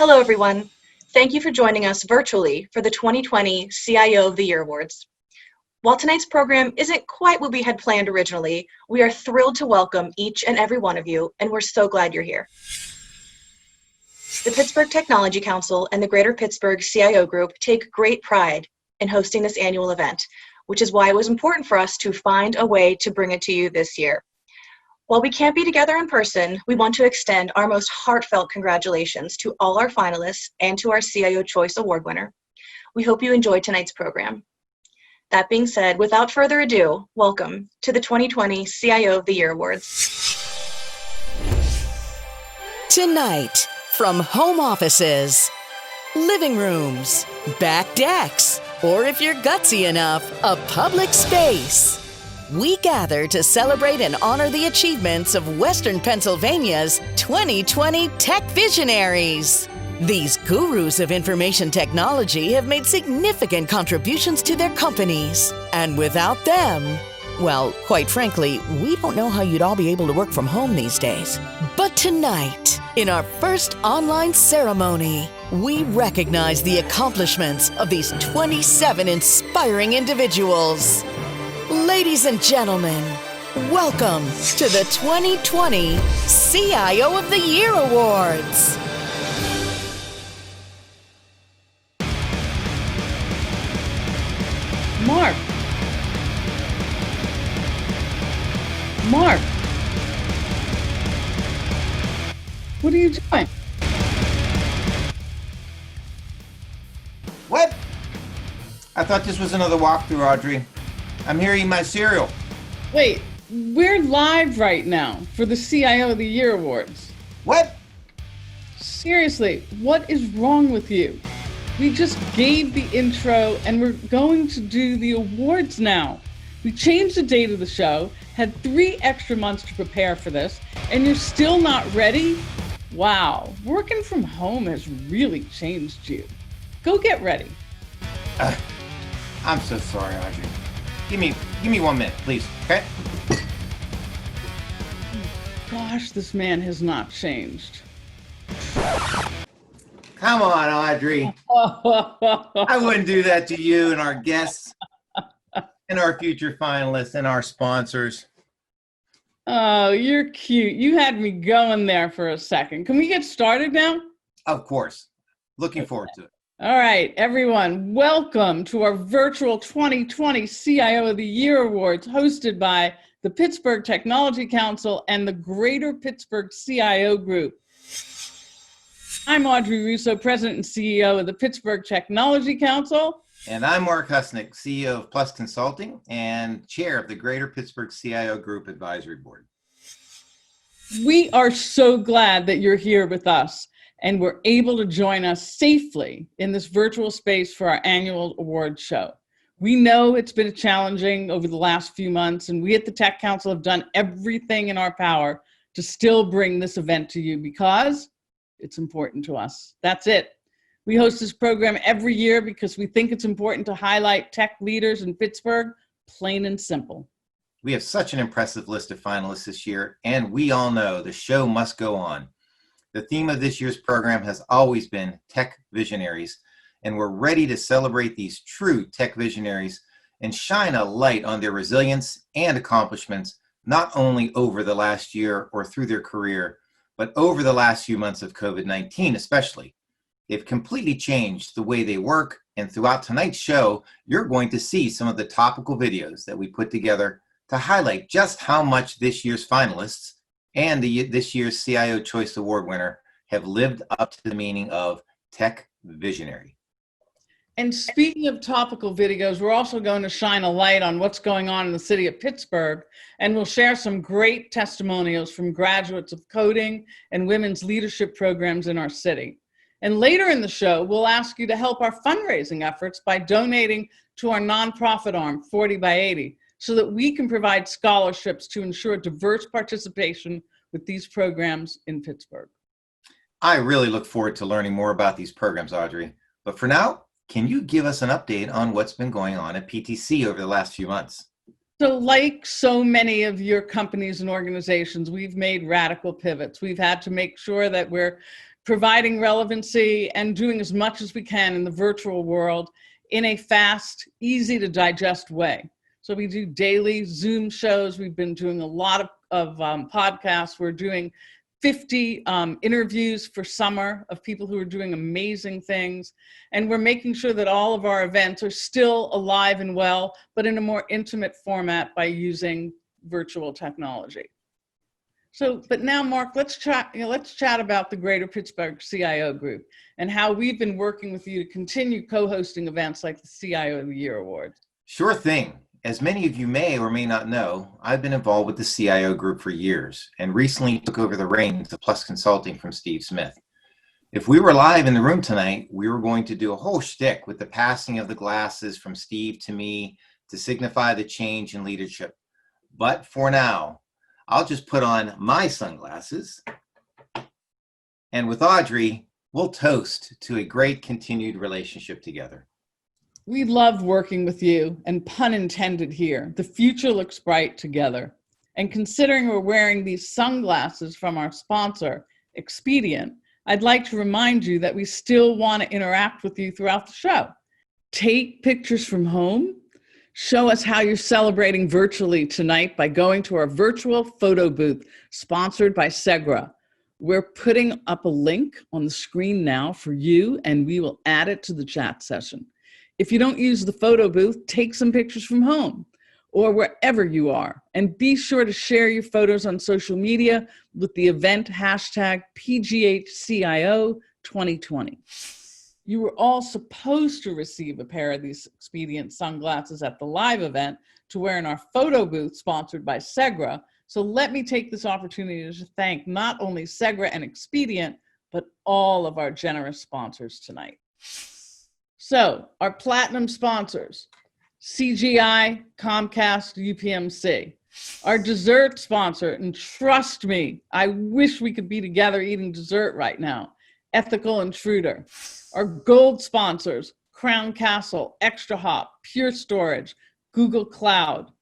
Hello, everyone. Thank you for joining us virtually for the 2020 CIO of the Year Awards. While tonight's program isn't quite what we had planned originally, we are thrilled to welcome each and every one of you, and we're so glad you're here. The Pittsburgh Technology Council and the Greater Pittsburgh CIO Group take great pride in hosting this annual event, which is why it was important for us to find a way to bring it to you this year. While we can't be together in person, we want to extend our most heartfelt congratulations to all our finalists and to our CIO Choice Award winner. We hope you enjoyed tonight's program. That being said, without further ado, welcome to the 2020 CIO of the Year Awards. Tonight, from home offices, living rooms, back decks, or if you're gutsy enough, a public space. We gather to celebrate and honor the achievements of Western Pennsylvania's 2020 Tech Visionaries. These gurus of information technology have made significant contributions to their companies. And without them, well, quite frankly, we don't know how you'd all be able to work from home these days. But tonight, in our first online ceremony, we recognize the accomplishments of these 27 inspiring individuals. Ladies and gentlemen, welcome to the 2020 CIO of the Year Awards. Mark, what are you doing? What? I thought this was another walkthrough, Audrey. I'm here eating my cereal. Wait, we're live right now for the CIO of the Year Awards. What? Seriously, what is wrong with you? We just gave the intro and we're going to do the awards now. We changed the date of the show, had 3 extra months to prepare for this, and you're still not ready? Wow, working from home has really changed you. Go get ready. I'm so sorry, Audrey. Give me 1 minute, please, okay? Gosh, this man has not changed. Come on, Audrey. I wouldn't do that to you and our guests and our future finalists and our sponsors. Oh, you're cute. You had me going there for a second. Can we get started now? Of course. Looking forward to it. All right, everyone, welcome to our virtual 2020 CIO of the Year Awards hosted by the Pittsburgh Technology Council and the Greater Pittsburgh CIO Group. I'm Audrey Russo, President and CEO of the Pittsburgh Technology Council. And I'm Mark Husnick, CEO of Plus Consulting and Chair of the Greater Pittsburgh CIO Group Advisory Board. We are so glad that you're here with us and were able to join us safely in this virtual space for our annual awards show. We know it's been challenging over the last few months, and we at the Tech Council have done everything in our power to still bring this event to you because it's important to us. That's it. We host this program every year because we think it's important to highlight tech leaders in Pittsburgh, plain and simple. We have such an impressive list of finalists this year, and we all know the show must go on. The theme of this year's program has always been Tech Visionaries, and we're ready to celebrate these true tech visionaries and shine a light on their resilience and accomplishments, not only over the last year or through their career, but over the last few months of COVID-19 especially. They've completely changed the way they work, and throughout tonight's show, you're going to see some of the topical videos that we put together to highlight just how much this year's finalists and this year's CIO Choice Award winner have lived up to the meaning of tech visionary. And speaking of topical videos, we're also going to shine a light on what's going on in the city of Pittsburgh, and we'll share some great testimonials from graduates of coding and women's leadership programs in our city. And later in the show, we'll ask you to help our fundraising efforts by donating to our nonprofit arm, 40 by 80, so that we can provide scholarships to ensure diverse participation with these programs in Pittsburgh. I really look forward to learning more about these programs, Audrey. But for now, can you give us an update on what's been going on at PTC over the last few months? So like so many of your companies and organizations, we've made radical pivots. We've had to make sure that we're providing relevancy and doing as much as we can in the virtual world in a fast, easy to digest way. So we do daily Zoom shows. We've been doing a lot of podcasts. We're doing 50 interviews for summer of people who are doing amazing things. And we're making sure that all of our events are still alive and well, but in a more intimate format by using virtual technology. So, but now, Mark, let's chat about the Greater Pittsburgh CIO Group and how we've been working with you to continue co-hosting events like the CIO of the Year Awards. Sure thing. As many of you may or may not know, I've been involved with the CIO Group for years and recently took over the reins of Plus Consulting from Steve Smith. If we were live in the room tonight, we were going to do a whole shtick with the passing of the glasses from Steve to me to signify the change in leadership. But for now, I'll just put on my sunglasses, and with Audrey, we'll toast to a great continued relationship together. We loved working with you, and pun intended here. The future looks bright together. And considering we're wearing these sunglasses from our sponsor, Expedient, I'd like to remind you that we still want to interact with you throughout the show. Take pictures from home. Show us how you're celebrating virtually tonight by going to our virtual photo booth sponsored by Segra. We're putting up a link on the screen now for you, and we will add it to the chat session. If you don't use the photo booth, take some pictures from home or wherever you are, and be sure to share your photos on social media with the event hashtag PGHCIO 2020. You were all supposed to receive a pair of these Expedient sunglasses at the live event to wear in our photo booth sponsored by Segra. So let me take this opportunity to thank not only Segra and Expedient, but all of our generous sponsors tonight. So our platinum sponsors, CGI, Comcast, UPMC. Our dessert sponsor, and trust me, I wish we could be together eating dessert right now, Ethical Intruder. Our gold sponsors, Crown Castle, Extra Hop, Pure Storage, Google Cloud.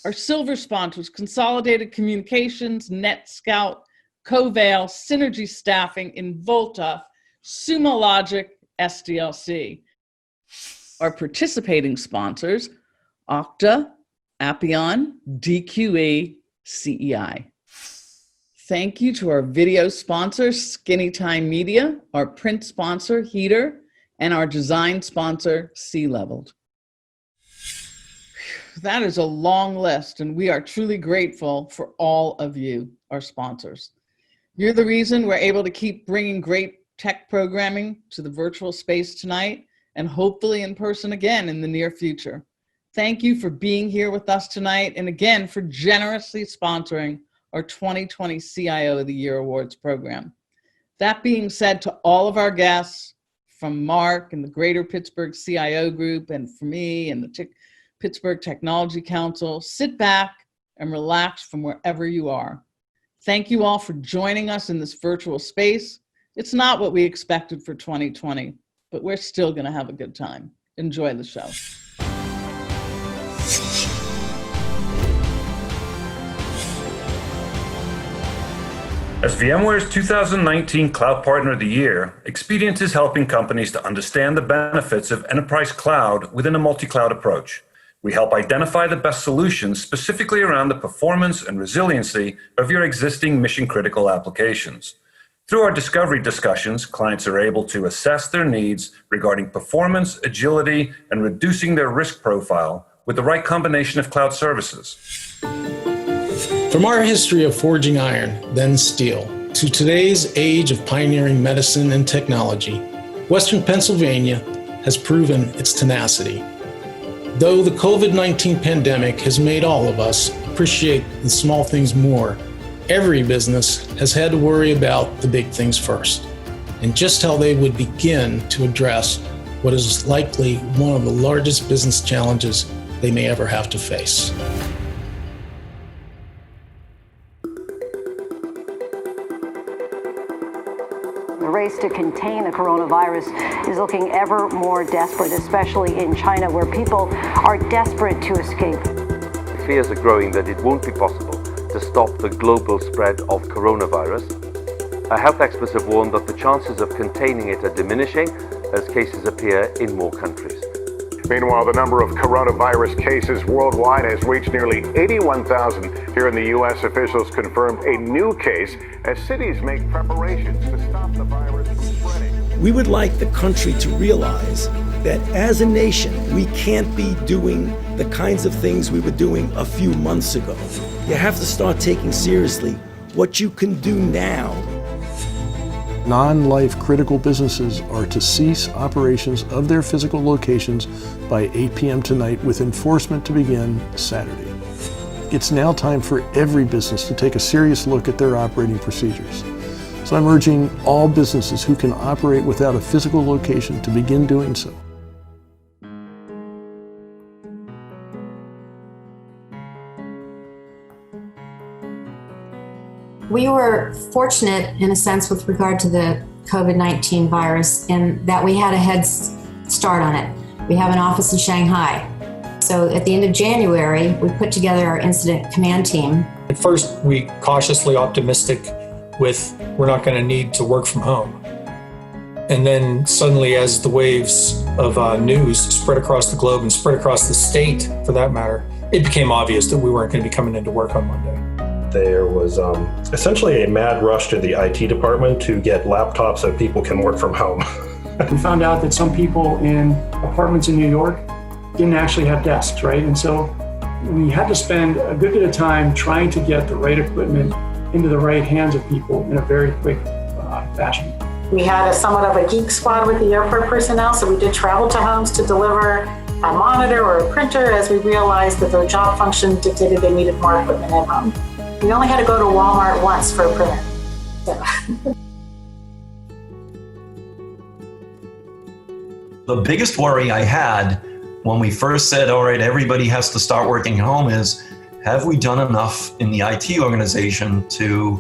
Our silver sponsors, Consolidated Communications, NetScout, Covail, Synergy Staffing, Involta, Sumo Logic, SDLC. Our participating sponsors, Okta, Appian, DQE, CEI. Thank you to our video sponsor, Skinny Time Media, our print sponsor, Heater, and our design sponsor, C-Leveled. That is a long list, and we are truly grateful for all of you, our sponsors. You're the reason we're able to keep bringing great tech programming to the virtual space tonight, and hopefully in person again in the near future. Thank you for being here with us tonight, and again for generously sponsoring our 2020 CIO of the Year Awards program. That being said, to all of our guests, from Mark and the Greater Pittsburgh CIO Group, and for me and the Pittsburgh Technology Council, sit back and relax from wherever you are. Thank you all for joining us in this virtual space. It's not what we expected for 2020, but we're still going to have a good time. Enjoy the show. As VMware's 2019 Cloud Partner of the Year, Expedient is helping companies to understand the benefits of enterprise cloud within a multi-cloud approach. We help identify the best solutions specifically around the performance and resiliency of your existing mission-critical applications. Through our discovery discussions, clients are able to assess their needs regarding performance, agility, and reducing their risk profile with the right combination of cloud services. From our history of forging iron, then steel, to today's age of pioneering medicine and technology, Western Pennsylvania has proven its tenacity. Though the COVID-19 pandemic has made all of us appreciate the small things more, every business has had to worry about the big things first, and just how they would begin to address what is likely one of the largest business challenges they may ever have to face. The race to contain the coronavirus is looking ever more desperate, especially in China, where people are desperate to escape. Fears are growing that it won't be possible to stop the global spread of coronavirus. Health experts have warned that the chances of containing it are diminishing as cases appear in more countries. Meanwhile, the number of coronavirus cases worldwide has reached nearly 81,000. Here in the U.S., officials confirmed a new case as cities make preparations to stop the virus from spreading. We would like the country to realize that as a nation, we can't be doing the kinds of things we were doing a few months ago. You have to start taking seriously what you can do now. Non-life critical businesses are to cease operations of their physical locations by 8 p.m. tonight with enforcement to begin Saturday. It's now time for every business to take a serious look at their operating procedures. So I'm urging all businesses who can operate without a physical location to begin doing so. We were fortunate in a sense with regard to the COVID-19 virus in that we had a head start on it. We have an office in Shanghai. So at the end of January, we put together our incident command team. At first, we cautiously optimistic with we're not going to need to work from home. And then suddenly as the waves of news spread across the globe and spread across the state for that matter, it became obvious that we weren't going to be coming into work on Monday. There was essentially a mad rush to the IT department to get laptops so people can work from home. We found out that some people in apartments in New York didn't actually have desks, right? And so we had to spend a good bit of time trying to get the right equipment into the right hands of people in a very quick fashion. We had somewhat of a geek squad with the airport personnel, so we did travel to homes to deliver a monitor or a printer as we realized that their job function dictated they needed more equipment at home. We only had to go to Walmart once for a printer. So. The biggest worry I had when we first said, all right, everybody has to start working at home is, have we done enough in the IT organization to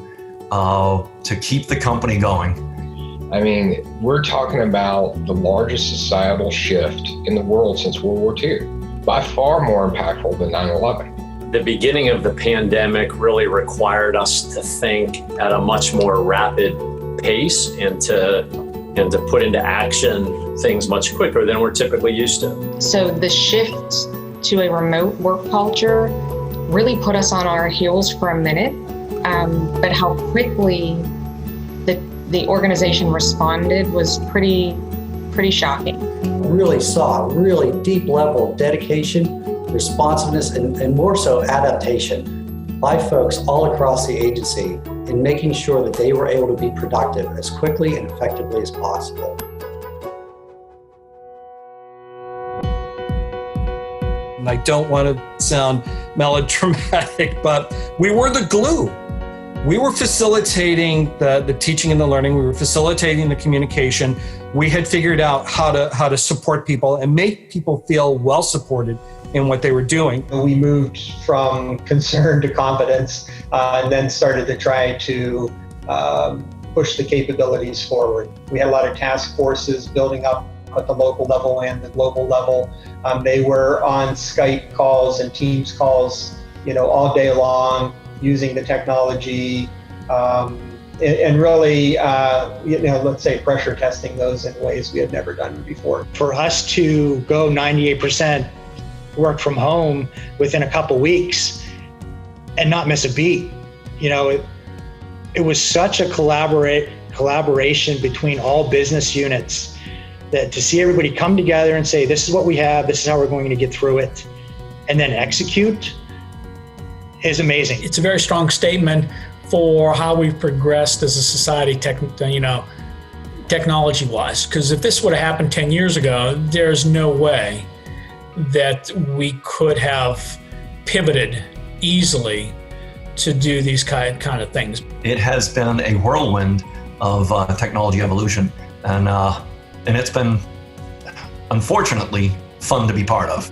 keep the company going? I mean, we're talking about the largest societal shift in the world since World War II, by far more impactful than 9/11. The beginning of the pandemic really required us to think at a much more rapid pace and to put into action things much quicker than we're typically used to. So the shift to a remote work culture really put us on our heels for a minute, but how quickly the organization responded was pretty shocking. Really saw a really deep level of dedication, responsiveness, and more so adaptation by folks all across the agency in making sure that they were able to be productive as quickly and effectively as possible. And I don't want to sound melodramatic, but we were the glue. We were facilitating the teaching and the learning. We were facilitating the communication. We had figured out how to support people and make people feel well supported in what they were doing. We moved from concern to confidence and then started to try to push the capabilities forward. We had a lot of task forces building up at the local level and the global level. They were on Skype calls and Teams calls, all day long, using the technology and really, let's say pressure testing those in ways we had never done before. For us to go 98% work from home within a couple weeks and not miss a beat, it was such a collaboration between all business units that to see everybody come together and say, this is what we have, this is how we're going to get through it, and then execute is amazing. It's a very strong statement for how we've progressed as a society, technology-wise. Because if this would have happened 10 years ago, there's no way that we could have pivoted easily to do these kind of things. It has been a whirlwind of technology evolution, and it's been, unfortunately, fun to be part of.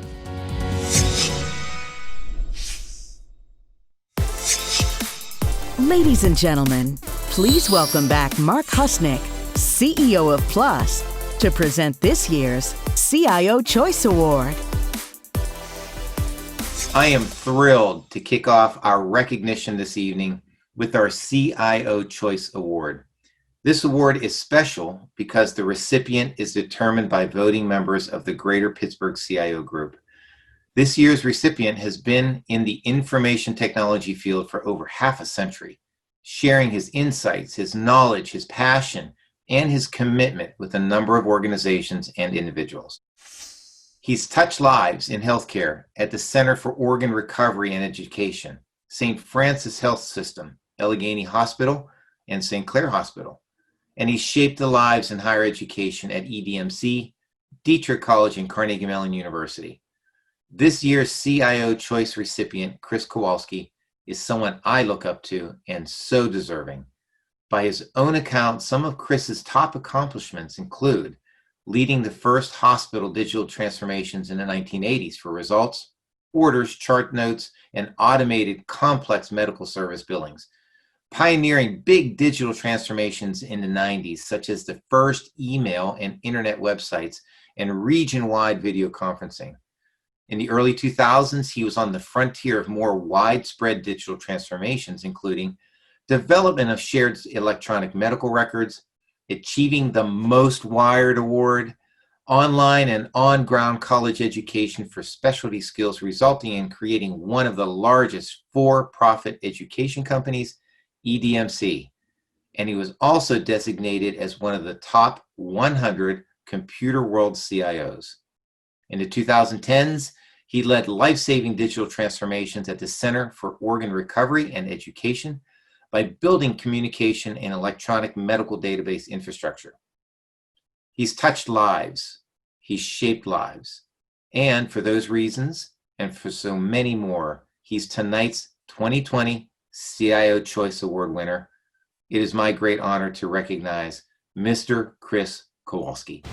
Ladies and gentlemen, please welcome back Mark Husnick, CEO of Plus, to present this year's CIO Choice Award. I am thrilled to kick off our recognition this evening with our CIO Choice Award. This award is special because the recipient is determined by voting members of the Greater Pittsburgh CIO group. This year's recipient has been in the information technology field for over half a century, sharing his insights, his knowledge, his passion, and his commitment with a number of organizations and individuals. He's touched lives in healthcare at the Center for Organ Recovery and Education, St. Francis Health System, Allegheny Hospital, and St. Clair Hospital. And he's shaped the lives in higher education at EDMC, Dietrich College, and Carnegie Mellon University. This year's CIO Choice recipient, Chris Kowalski, is someone I look up to and so deserving. By his own account, some of Chris's top accomplishments include leading the first hospital digital transformations in the 1980s for results, orders, chart notes, and automated complex medical service billings, pioneering big digital transformations in the 90s, such as the first email and internet websites and region-wide video conferencing. In the early 2000s, he was on the frontier of more widespread digital transformations, including development of shared electronic medical records, achieving the Most Wired Award, online and on-ground college education for specialty skills, resulting in creating one of the largest for-profit education companies, EDMC. And he was also designated as one of the top 100 Computer World CIOs. In the 2010s, he led life-saving digital transformations at the Center for Organ Recovery and Education by building communication and electronic medical database infrastructure. He's touched lives, he's shaped lives, and for those reasons, and for so many more, he's tonight's 2020 CIO Choice Award winner. It is my great honor to recognize Mr. Chris Kowalski.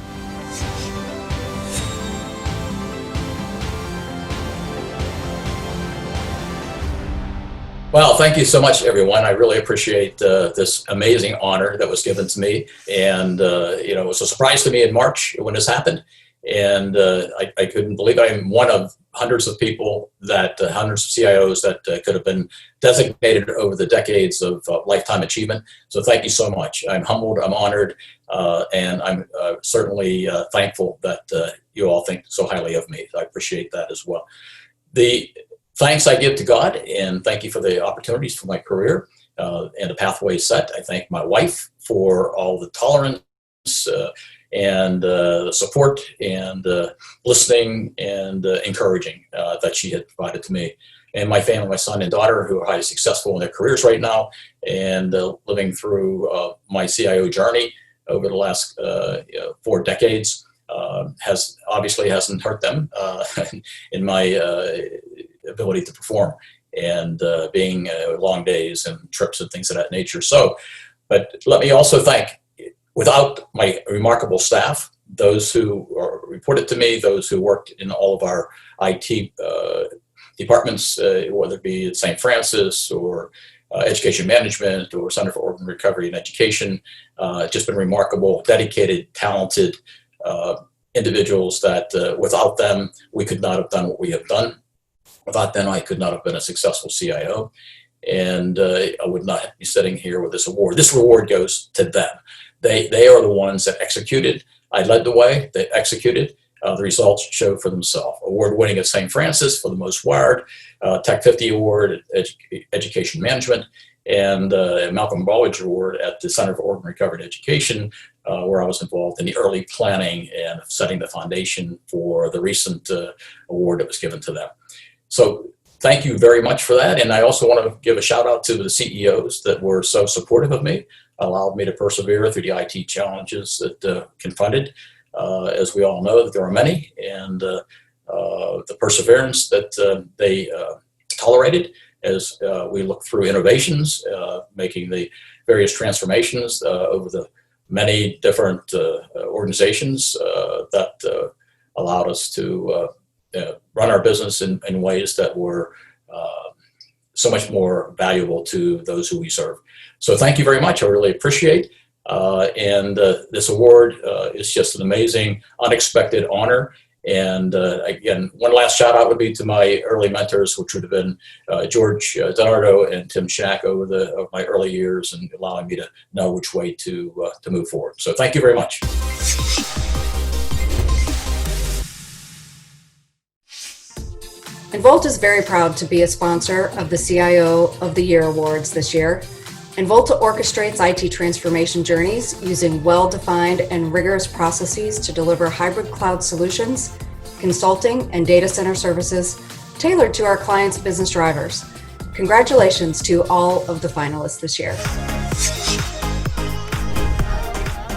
Well, thank you so much, everyone. I really appreciate this amazing honor that was given to me. And, it was a surprise to me in March when this happened. And I couldn't believe I'm one of hundreds of people hundreds of CIOs that could have been designated over the decades of lifetime achievement. So thank you so much. I'm humbled, I'm honored, and I'm certainly thankful that you all think so highly of me. I appreciate that as well. The thanks I give to God, and thank you for the opportunities for my career and the pathway set. I thank my wife for all the tolerance and the support and listening and encouraging that she had provided to me. And my family, my son and daughter, who are highly successful in their careers right now and living through my CIO journey over the last 4 decades, hasn't hurt them in my ability to perform and being long days and trips and things of that nature. But let me also thank, without my remarkable staff, those who reported to me, those who worked in all of our IT departments, whether it be at St. Francis or Education Management or Center for Organ Recovery and Education, just been remarkable, dedicated, talented individuals that without them, we could not have done what we have done. Without them, I could not have been a successful CIO, and I would not be sitting here with this award. This reward goes to them. They are the ones that executed. I led the way. They executed. The results showed for themselves. Award winning at St. Francis for the Most Wired, Tech 50 Award at Education Management, and Malcolm Baldridge Award at the Center for Organ Recovery and Education, where I was involved in the early planning and setting the foundation for the recent award that was given to them. So thank you very much for that. And I also want to give a shout out to the CEOs that were so supportive of me, allowed me to persevere through the IT challenges that confronted. As we all know, that there are many, and the perseverance that they tolerated as we look through innovations, making the various transformations over the many different organizations that allowed us to run our business in ways that were so much more valuable to those who we serve. So thank you very much. I really appreciate. And this award is just an amazing, unexpected honor. And again, one last shout out would be to my early mentors, which would have been George Donardo and Tim Shack over my early years, and allowing me to know which way to move forward. So thank you very much. And Volt is very proud to be a sponsor of the CIO of the Year Awards this year. And Volta orchestrates IT transformation journeys using well-defined and rigorous processes to deliver hybrid cloud solutions, consulting, and data center services tailored to our clients' business drivers. Congratulations to all of the finalists this year.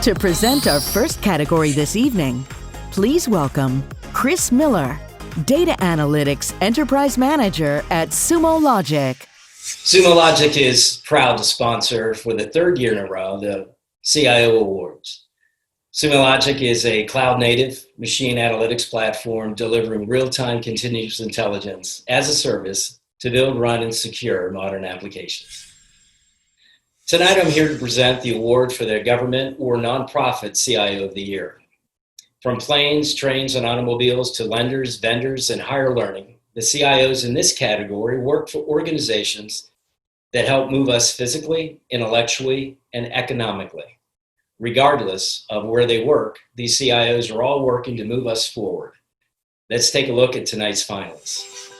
To present our first category this evening, please welcome Chris Miller, Data Analytics Enterprise Manager at Sumo Logic. Sumo Logic is proud to sponsor for the third year in a row the CIO Awards. Sumo Logic is a cloud-native machine analytics platform delivering real-time continuous intelligence as a service to build, run, and secure modern applications. Tonight I'm here to present the award for the government or nonprofit CIO of the Year. From planes, trains, and automobiles to lenders, vendors, and higher learning, the CIOs in this category work for organizations that help move us physically, intellectually, and economically. Regardless of where they work, these CIOs are all working to move us forward. Let's take a look at tonight's finalists.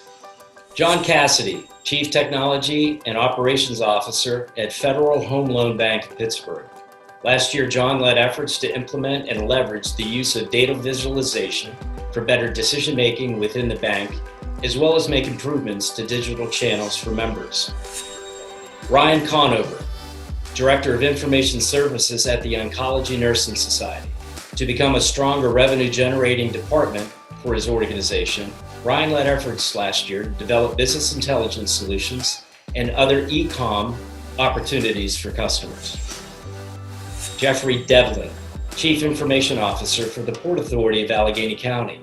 John Cassidy, Chief Technology and Operations Officer at Federal Home Loan Bank of Pittsburgh. Last year, John led efforts to implement and leverage the use of data visualization for better decision-making within the bank, as well as make improvements to digital channels for members. Ryan Conover, Director of Information Services at the Oncology Nursing Society. To become a stronger revenue-generating department for his organization, Ryan led efforts last year to develop business intelligence solutions and other e-com opportunities for customers. Jeffrey Devlin, Chief Information Officer for the Port Authority of Allegheny County.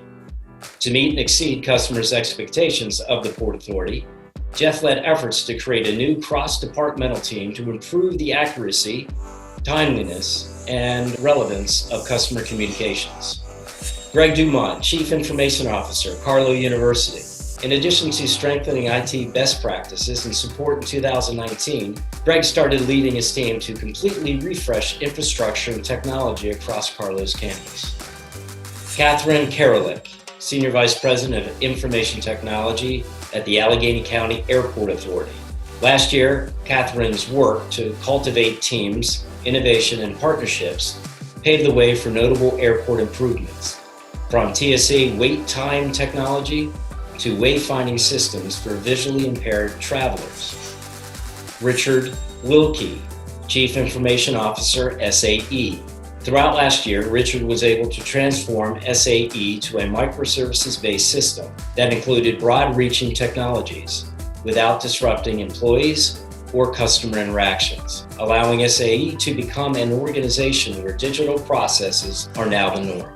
To meet and exceed customers' expectations of the Port Authority, Jeff led efforts to create a new cross-departmental team to improve the accuracy, timeliness, and relevance of customer communications. Greg Dumont, Chief Information Officer, Carlow University. In addition to strengthening IT best practices and support in 2019, Greg started leading his team to completely refresh infrastructure and technology across Carlow's campus. Catherine Karalik, Senior Vice President of Information Technology at the Allegheny County Airport Authority. Last year, Catherine's work to cultivate teams, innovation, and partnerships paved the way for notable airport improvements, from TSA wait time technology to wayfinding systems for visually impaired travelers. Richard Wilkie, Chief Information Officer, SAE. Throughout last year, Richard was able to transform SAE to a microservices-based system that included broad-reaching technologies without disrupting employees or customer interactions, allowing SAE to become an organization where digital processes are now the norm.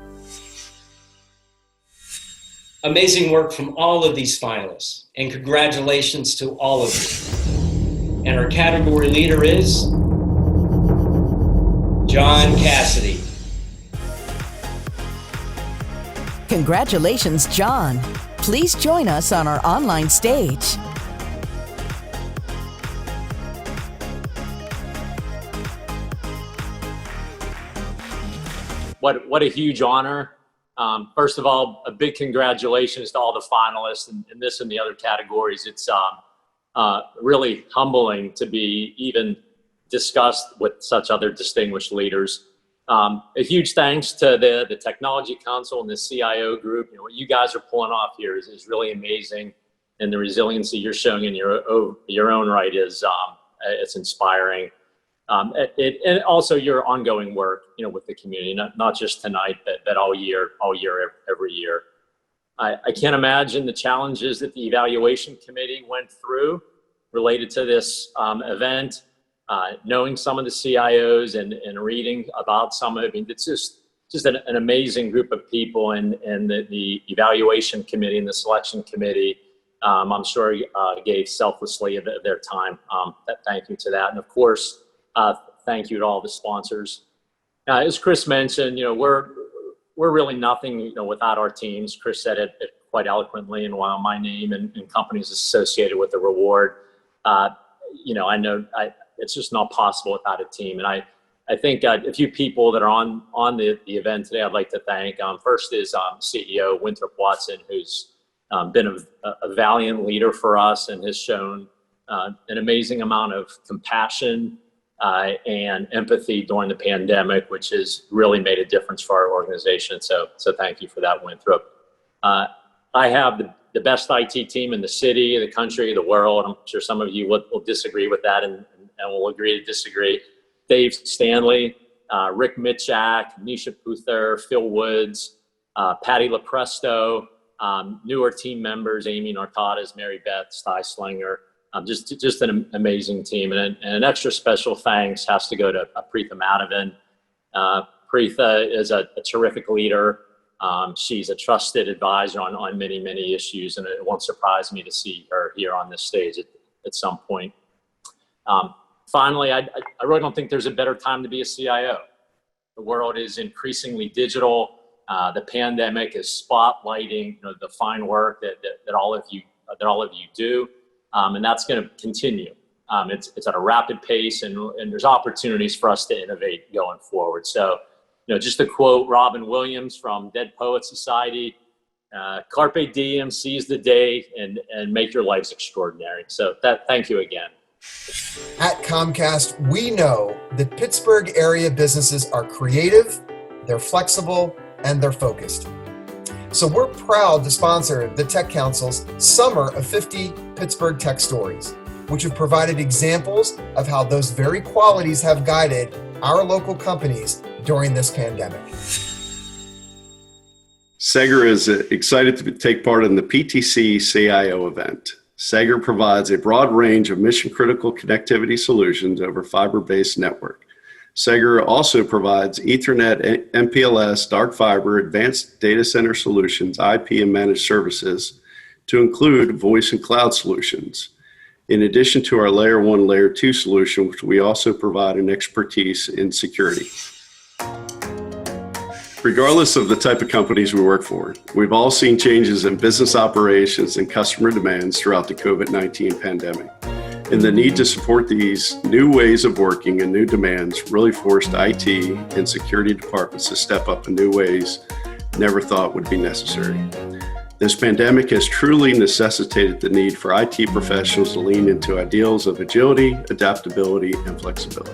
Amazing work from all of these finalists, and congratulations to all of you. And our category leader is John Cassidy. Congratulations, John. Please join us on our online stage. What a huge honor. First of all, a big congratulations to all the finalists in this and the other categories. It's really humbling to be even discussed with such other distinguished leaders. A huge thanks to the Technology Council and the CIO group. You know, what you guys are pulling off here is really amazing, and the resiliency you're showing in your own right is it's inspiring. And also your ongoing work, you know, with the community, not just tonight, but all year, every year. I can't imagine the challenges that the evaluation committee went through related to this event. Knowing some of the CIOs and reading about some of it, I mean, it's just an amazing group of people, and the evaluation committee and the selection committee, I'm sure gave selflessly of their time. Thank you to that, and of course, thank you to all the sponsors. As Chris mentioned, you know, really nothing, without our teams. Chris said it quite eloquently, and while my name and companies associated with the reward, I know it's just not possible without a team. And I think a few people that are on the event today I'd like to thank. First is CEO Winthrop Watson, who's been a valiant leader for us and has shown an amazing amount of compassion and empathy during the pandemic, which has really made a difference for our organization. So thank you for that, Winthrop. I have the best IT team in the city, the country, the world. I'm sure some of you will disagree with that and will agree to disagree. Dave Stanley, Rick Mitchak, Nisha Puther, Phil Woods, Patty LaPresto, newer team members, Amy Nartadas, Mary Beth, Sty Slinger. Just an amazing team. And an extra special thanks has to go to Preetha Madhavan. Preetha is a terrific leader. She's a trusted advisor on many, many issues, and it won't surprise me to see her here on this stage at some point. Finally, I really don't think there's a better time to be a CIO. The world is increasingly digital. The pandemic is spotlighting the fine work that all of you do, and that's going to continue. It's at a rapid pace, and there's opportunities for us to innovate going forward. So, just to quote Robin Williams from Dead Poets Society, "Carpe diem, seize the day, and make your lives extraordinary." So thank you again. At Comcast, we know that Pittsburgh area businesses are creative, they're flexible, and they're focused. So we're proud to sponsor the Tech Council's Summer of 50 Pittsburgh Tech Stories, which have provided examples of how those very qualities have guided our local companies during this pandemic. Sager is excited to take part in the PTC CIO event. Sager provides a broad range of mission-critical connectivity solutions over fiber-based network. Sager also provides Ethernet, MPLS, dark fiber, advanced data center solutions, IP, and managed services to include voice and cloud solutions. In addition to our Layer 1, Layer 2 solution, which we also provide an expertise in security. Regardless of the type of companies we work for, we've all seen changes in business operations and customer demands throughout the COVID-19 pandemic. And the need to support these new ways of working and new demands really forced IT and security departments to step up in new ways never thought would be necessary. This pandemic has truly necessitated the need for IT professionals to lean into ideals of agility, adaptability, and flexibility.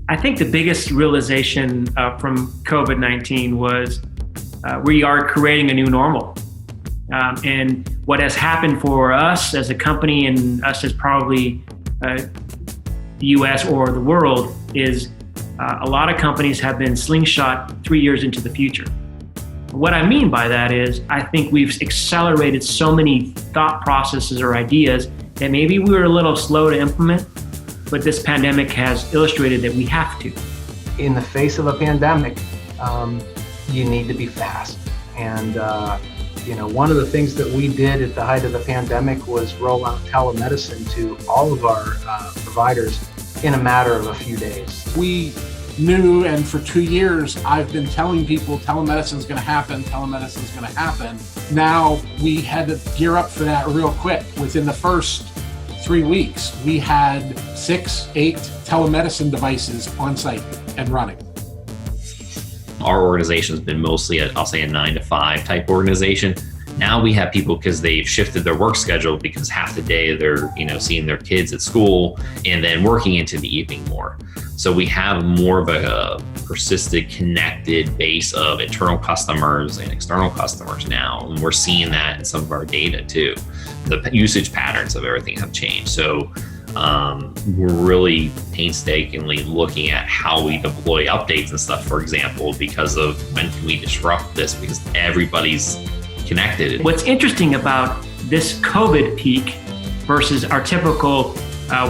I think the biggest realization from COVID-19 was we are creating a new normal. And what has happened for us as a company and us as probably the US or the world is a lot of companies have been slingshot 3 years into the future. What I mean by that is I think we've accelerated so many thought processes or ideas that maybe we were a little slow to implement, but this pandemic has illustrated that we have to. In the face of a pandemic, you need to be fast. And one of the things that we did at the height of the pandemic was roll out telemedicine to all of our providers in a matter of a few days. We knew, and for 2 years, I've been telling people telemedicine is going to happen, telemedicine is going to happen. Now we had to gear up for that real quick. Within the first 3 weeks, we had 6, 8 telemedicine devices on site and running. Our organization has been mostly, I'll say, a 9 to 5 type organization. Now we have people, because they've shifted their work schedule, because half the day they're seeing their kids at school and then working into the evening more. So we have more of a persistent, connected base of internal customers and external customers now. And we're seeing that in some of our data too. The usage patterns of everything have changed. So we're really painstakingly looking at how we deploy updates and stuff, for example, because of when can we disrupt this, because everybody's connected. What's interesting about this COVID peak versus our typical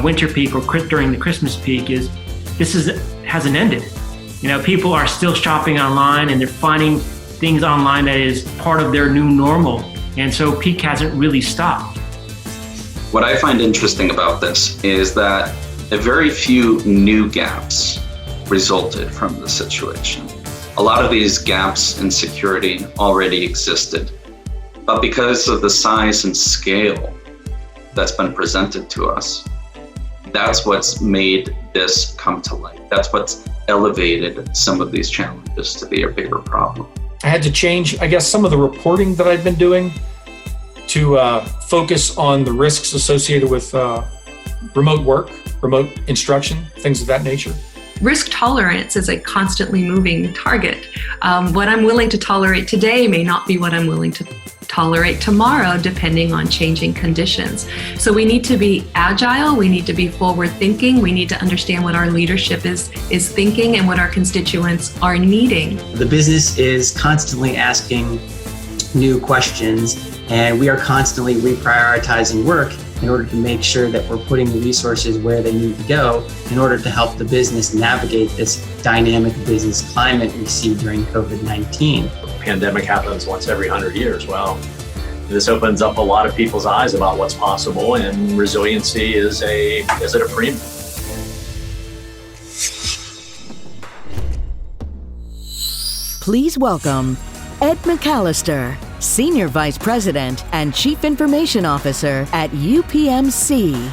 winter peak or during the Christmas peak is this hasn't ended. People are still shopping online and they're finding things online that is part of their new normal. And so peak hasn't really stopped. What I find interesting about this is that very few new gaps resulted from the situation. A lot of these gaps in security already existed, but because of the size and scale that's been presented to us, that's what's made this come to light. That's what's elevated some of these challenges to be a bigger problem. I had to change, I guess, some of the reporting that I've been doing to focus on the risks associated with remote work, remote instruction, things of that nature. Risk tolerance is a constantly moving target. What I'm willing to tolerate today may not be what I'm willing to tolerate tomorrow, depending on changing conditions. So we need to be agile, we need to be forward thinking, we need to understand what our leadership is thinking and what our constituents are needing. The business is constantly asking new questions, and we are constantly reprioritizing work in order to make sure that we're putting the resources where they need to go in order to help the business navigate this dynamic business climate we see during COVID-19. Pandemic happens once every 100 years. Well, this opens up a lot of people's eyes about what's possible, and resiliency is at a premium. Please welcome Ed McAllister, Senior Vice President and Chief Information Officer at UPMC.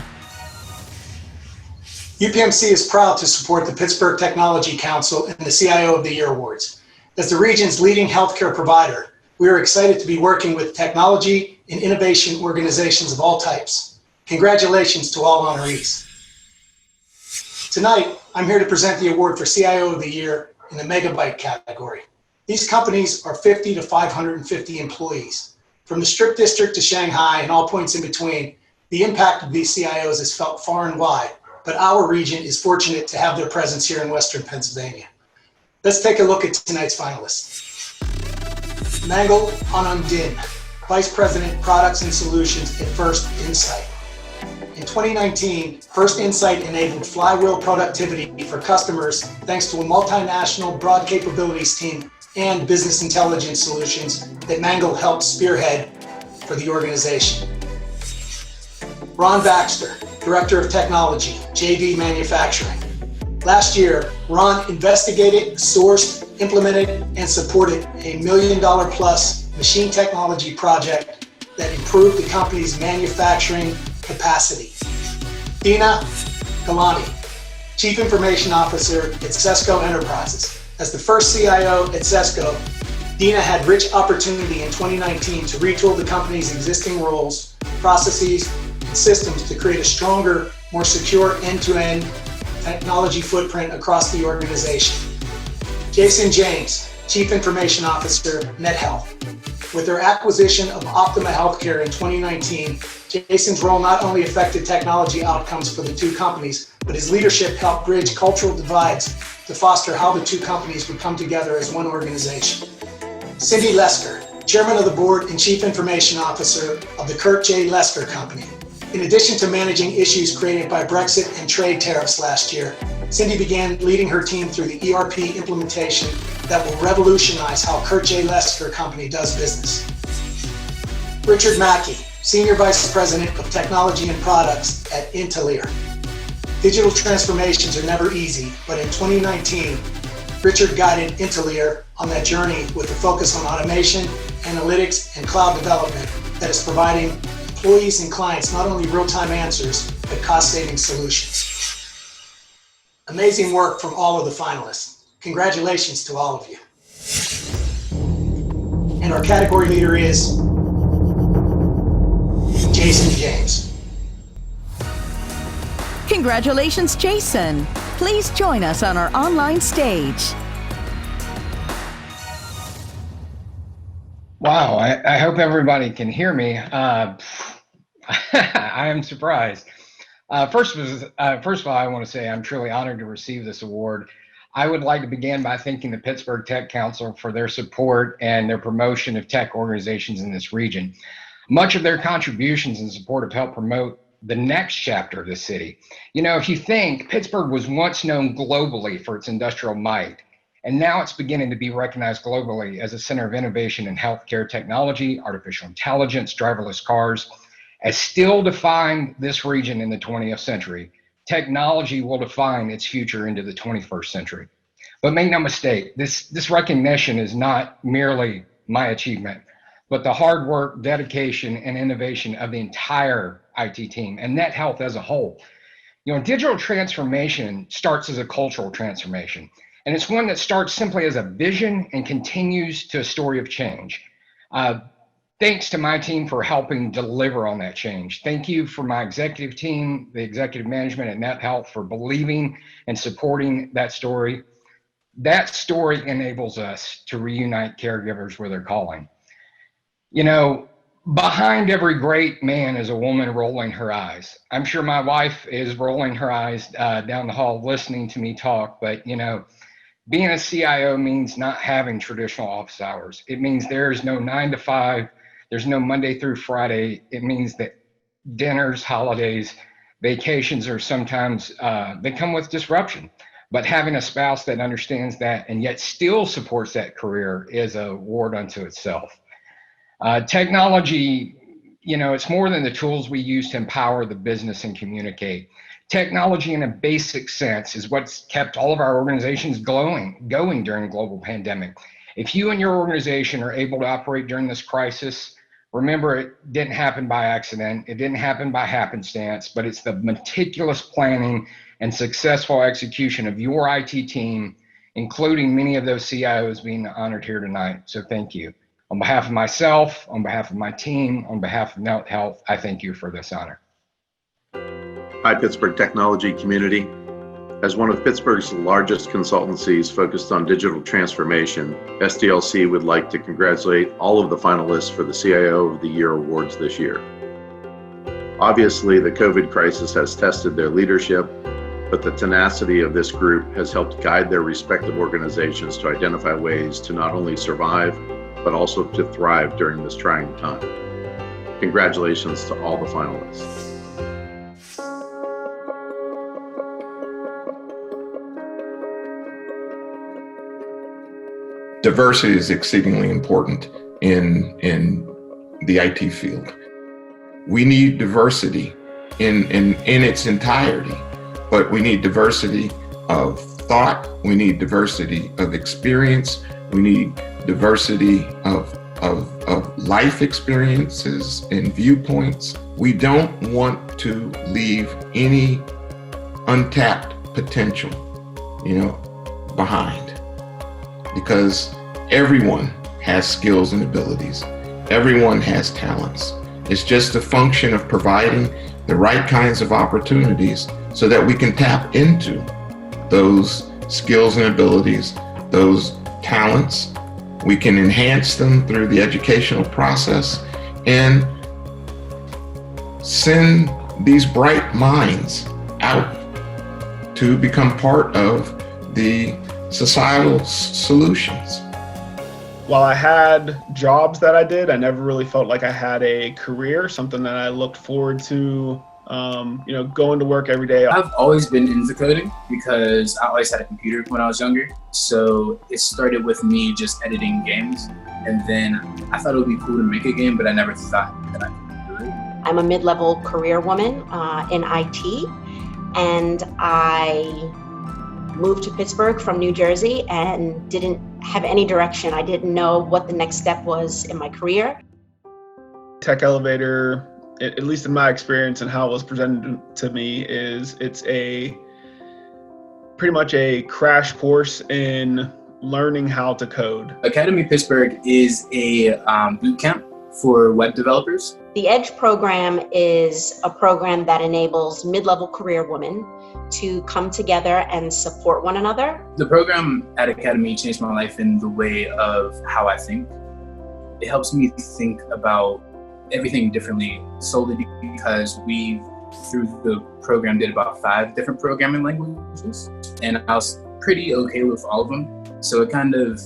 UPMC is proud to support the Pittsburgh Technology Council and the CIO of the Year Awards. As the region's leading healthcare provider, we are excited to be working with technology and innovation organizations of all types. Congratulations to all honorees. Tonight, I'm here to present the award for CIO of the Year in the Megabyte category. These companies are 50 to 550 employees. From the Strip District to Shanghai and all points in between, the impact of these CIOs is felt far and wide, but our region is fortunate to have their presence here in Western Pennsylvania. Let's take a look at tonight's finalists. Mangal Anandin, Vice President, Products and Solutions at First Insight. In 2019, First Insight enabled flywheel productivity for customers thanks to a multinational broad capabilities team and business intelligence solutions that Mangal helped spearhead for the organization. Ron Baxter, Director of Technology, JV Manufacturing. Last year, Ron investigated, sourced, implemented, and supported a $1 million plus machine technology project that improved the company's manufacturing capacity. Dina Galani, Chief Information Officer at Sesco Enterprises. As the first CIO at Sesco, Dina had rich opportunity in 2019 to retool the company's existing roles, processes, and systems to create a stronger, more secure end-to-end technology footprint across the organization. Jason James, Chief Information Officer, NetHealth. With their acquisition of Optima Healthcare in 2019, Jason's role not only affected technology outcomes for the two companies, but his leadership helped bridge cultural divides to foster how the two companies would come together as one organization. Cindy Lesker, Chairman of the Board and Chief Information Officer of the Kurt J. Lesker Company. In addition to managing issues created by Brexit and trade tariffs last year, Cindy began leading her team through the ERP implementation that will revolutionize how Kurt J. Lesker Company does business. Richard Mackey, Senior Vice President of Technology and Products at Intelier. Digital transformations are never easy, but in 2019, Richard guided Intelier on that journey with a focus on automation, analytics, and cloud development that is providing employees and clients not only real-time answers, but cost-saving solutions. Amazing work from all of the finalists. Congratulations to all of you. And our category leader is Jason James. Congratulations, Jason. Please join us on our online stage. Wow, I hope everybody can hear me. I am surprised. First of all, I want to say I'm truly honored to receive this award. I would like to begin by thanking the Pittsburgh Tech Council for their support and their promotion of tech organizations in this region. Much of their contributions and support have helped promote the next chapter of the city. You know, if you think Pittsburgh was once known globally for its industrial might, and now it's beginning to be recognized globally as a center of innovation in healthcare technology, artificial intelligence, driverless cars, as still defined this region in the 20th century. technology will define its future into the 21st century. But make no mistake, this recognition is not merely my achievement, but the hard work, dedication, and innovation of the entire IT team and NetHealth as a whole. Digital transformation starts as a cultural transformation, and it's one that starts simply as a vision and continues to a story of change. Thanks to my team for helping deliver on that change. Thank you for my executive team, the executive management at NetHealth, for believing and supporting that story. That story enables us to reunite caregivers with their calling. Behind every great man is a woman rolling her eyes. I'm sure my wife is rolling her eyes down the hall listening to me talk, but being a CIO means not having traditional office hours. It means there's no 9 to 5, there's no Monday through Friday. It means that dinners, holidays, vacations are sometimes, they come with disruption. But having a spouse that understands that and yet still supports that career is a reward unto itself. Technology, it's more than the tools we use to empower the business and communicate. Technology in a basic sense is what's kept all of our organizations going during the global pandemic. If you and your organization are able to operate during this crisis, remember it didn't happen by accident, it didn't happen by happenstance, but it's the meticulous planning and successful execution of your IT team, including many of those CIOs being honored here tonight. So thank you. On behalf of myself, on behalf of my team, on behalf of NetHealth, I thank you for this honor. Hi, Pittsburgh technology community. As one of Pittsburgh's largest consultancies focused on digital transformation, SDLC would like to congratulate all of the finalists for the CIO of the Year awards this year. Obviously, the COVID crisis has tested their leadership, but the tenacity of this group has helped guide their respective organizations to identify ways to not only survive, but also to thrive during this trying time. Congratulations to all the finalists. Diversity is exceedingly important in the IT field. We need diversity in its entirety, but we need diversity of thought, we need diversity of experience, we need diversity of life experiences and viewpoints. We don't want to leave any untapped potential, behind, because everyone has skills and abilities. Everyone has talents. It's just a function of providing the right kinds of opportunities so that we can tap into those skills and abilities, those talents. We can enhance them through the educational process and send these bright minds out to become part of the societal solutions. While I had jobs that I did, I never really felt like I had a career, something that I looked forward to, going to work every day. I've always been into coding because I always had a computer when I was younger. So it started with me just editing games. And then I thought it would be cool to make a game, but I never thought that I could do it. I'm a mid-level career woman in IT, and I moved to Pittsburgh from New Jersey and didn't have any direction. I didn't know what the next step was in my career. Tech Elevator, at least in my experience and how it was presented to me, it's pretty much a crash course in learning how to code. Academy Pittsburgh is a boot camp for web developers. The EDGE program is a program that enables mid-level career women to come together and support one another. The program at Academy changed my life in the way of how I think. It helps me think about everything differently, solely because we, through the program, did about 5 different programming languages, and I was pretty okay with all of them. So it kind of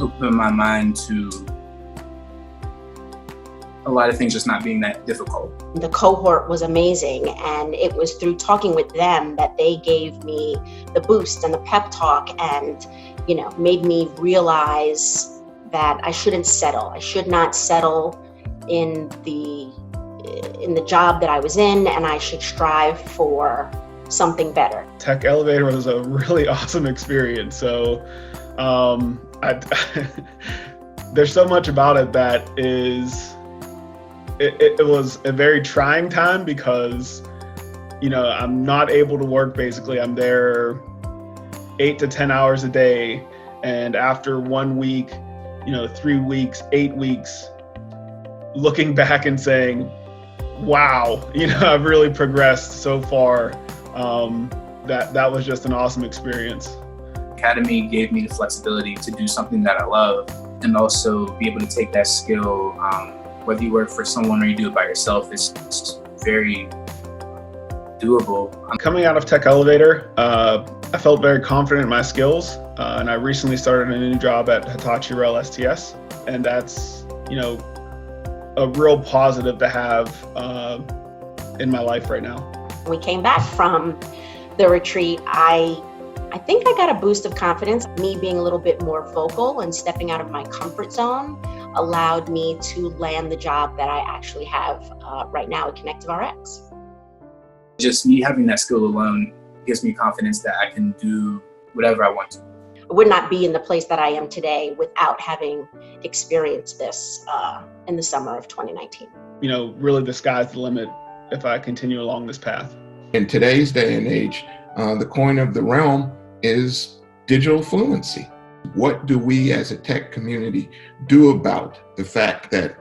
opened my mind to a lot of things just not being that difficult. The cohort was amazing, and it was through talking with them that they gave me the boost and the pep talk and, made me realize that I shouldn't settle. I should not settle in the in the job that I was in, and I should strive for something better. Tech Elevator was a really awesome experience. So there's so much about it that is, it was a very trying time because, you know, I'm not able to work basically. I'm there 8 to 10 hours a day. And after 1 week, you know, 3 weeks, 8 weeks, looking back and saying, wow, you know, I've really progressed so far. That was just an awesome experience. Academy gave me the flexibility to do something that I love and also be able to take that skill, whether you work for someone or you do it by yourself, it's very doable. Coming out of Tech Elevator, I felt very confident in my skills, and I recently started a new job at Hitachi Rail STS, and that's, you know, a real positive to have in my life right now. When we came back from the retreat, I think I got a boost of confidence. Me being a little bit more vocal and stepping out of my comfort zone allowed me to land the job that I actually have right now at ConnectiveRx. Just me having that skill alone gives me confidence that I can do whatever I want to. I would not be in the place that I am today without having experienced this in the summer of 2019. You know, really the sky's the limit if I continue along this path. In today's day and age, the coin of the realm is digital fluency. What do we as a tech community do about the fact that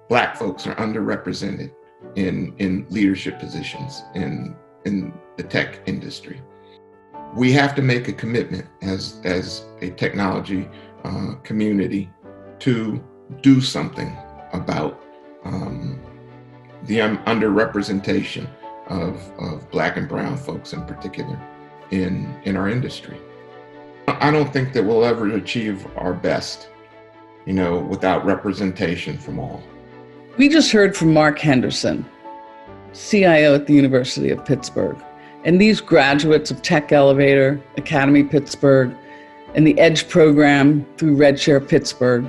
Black folks are underrepresented in leadership positions in the tech industry? We have to make a commitment as a technology community to do something about the underrepresentation of Black and brown folks in particular in our industry. I don't think that we'll ever achieve our best, you know, without representation from all. We just heard from Mark Henderson, CIO at the University of Pittsburgh. And these graduates of Tech Elevator, Academy Pittsburgh, and the EDGE program through RedShare Pittsburgh,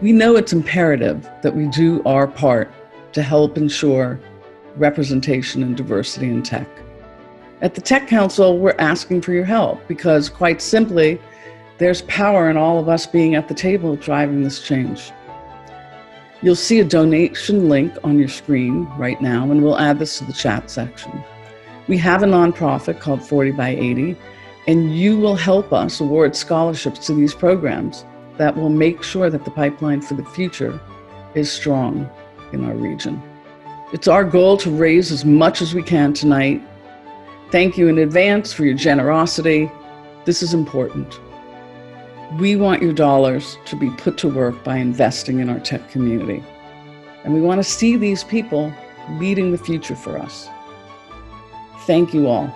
we know it's imperative that we do our part to help ensure representation and diversity in tech. At the Tech Council, we're asking for your help because, quite simply, there's power in all of us being at the table driving this change. You'll see a donation link on your screen right now, and we'll add this to the chat section. We have a nonprofit called 40 by 80, and you will help us award scholarships to these programs that will make sure that the pipeline for the future is strong in our region. It's our goal to raise as much as we can tonight. Thank you in advance for your generosity. This is important. We want your dollars to be put to work by investing in our tech community. And we want to see these people leading the future for us. Thank you all.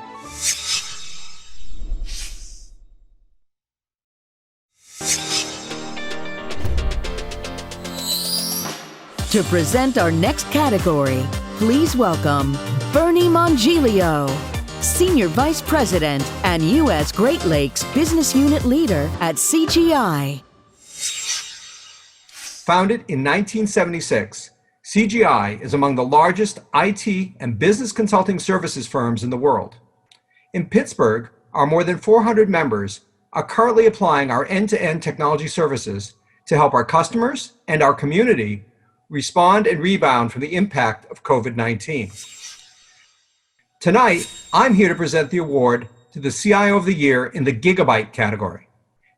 To present our next category, please welcome Bernie Mongilio, Senior Vice President and U.S. Great Lakes Business Unit Leader at CGI. Founded in 1976, CGI is among the largest IT and business consulting services firms in the world. In Pittsburgh, our more than 400 members are currently applying our end-to-end technology services to help our customers and our community respond and rebound from the impact of COVID-19. Tonight, I'm here to present the award to the CIO of the Year in the Gigabyte category.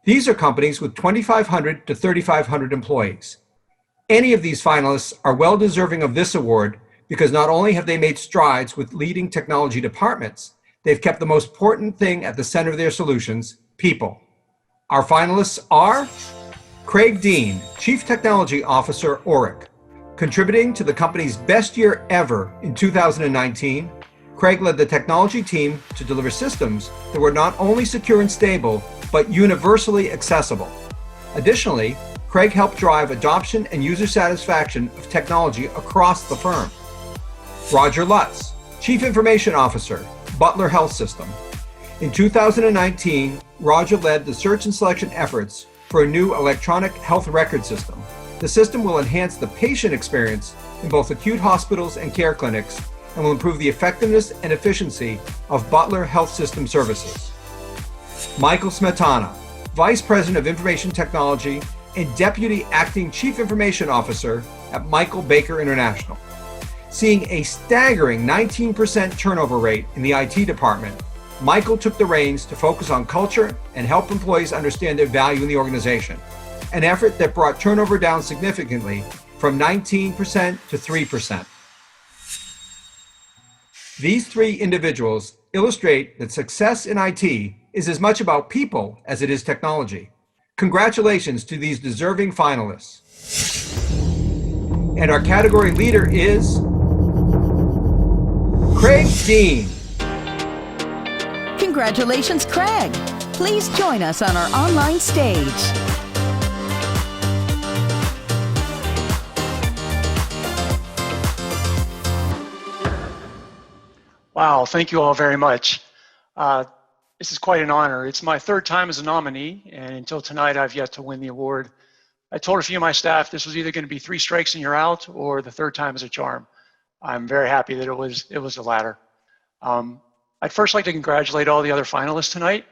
These are companies with 2,500 to 3,500 employees. Any of these finalists are well deserving of this award because not only have they made strides with leading technology departments, they've kept the most important thing at the center of their solutions, people. Our finalists are Craig Dean, Chief Technology Officer, Oric. Contributing to the company's best year ever in 2019, Craig led the technology team to deliver systems that were not only secure and stable, but universally accessible. Additionally, Craig helped drive adoption and user satisfaction of technology across the firm. Roger Lutz, Chief Information Officer, Butler Health System. In 2019, Roger led the search and selection efforts for a new electronic health record system. The system will enhance the patient experience in both acute hospitals and care clinics and will improve the effectiveness and efficiency of Butler Health System services. Michael Smetana, Vice President of Information Technology and Deputy Acting Chief Information Officer at Michael Baker International. Seeing a staggering 19% turnover rate in the IT department, Michael took the reins to focus on culture and help employees understand their value in the organization, an effort that brought turnover down significantly from 19% to 3%. These three individuals illustrate that success in IT is as much about people as it is technology. Congratulations to these deserving finalists. And our category leader is Craig Dean. Congratulations, Craig. Please join us on our online stage. Wow, thank you all very much. This is quite an honor. It's my third time as a nominee, and until tonight, I've yet to win the award. I told a few of my staff this was either going to be 3 strikes and you're out, or the third time is a charm. I'm very happy that it was the latter. I'd first like to congratulate all the other finalists tonight.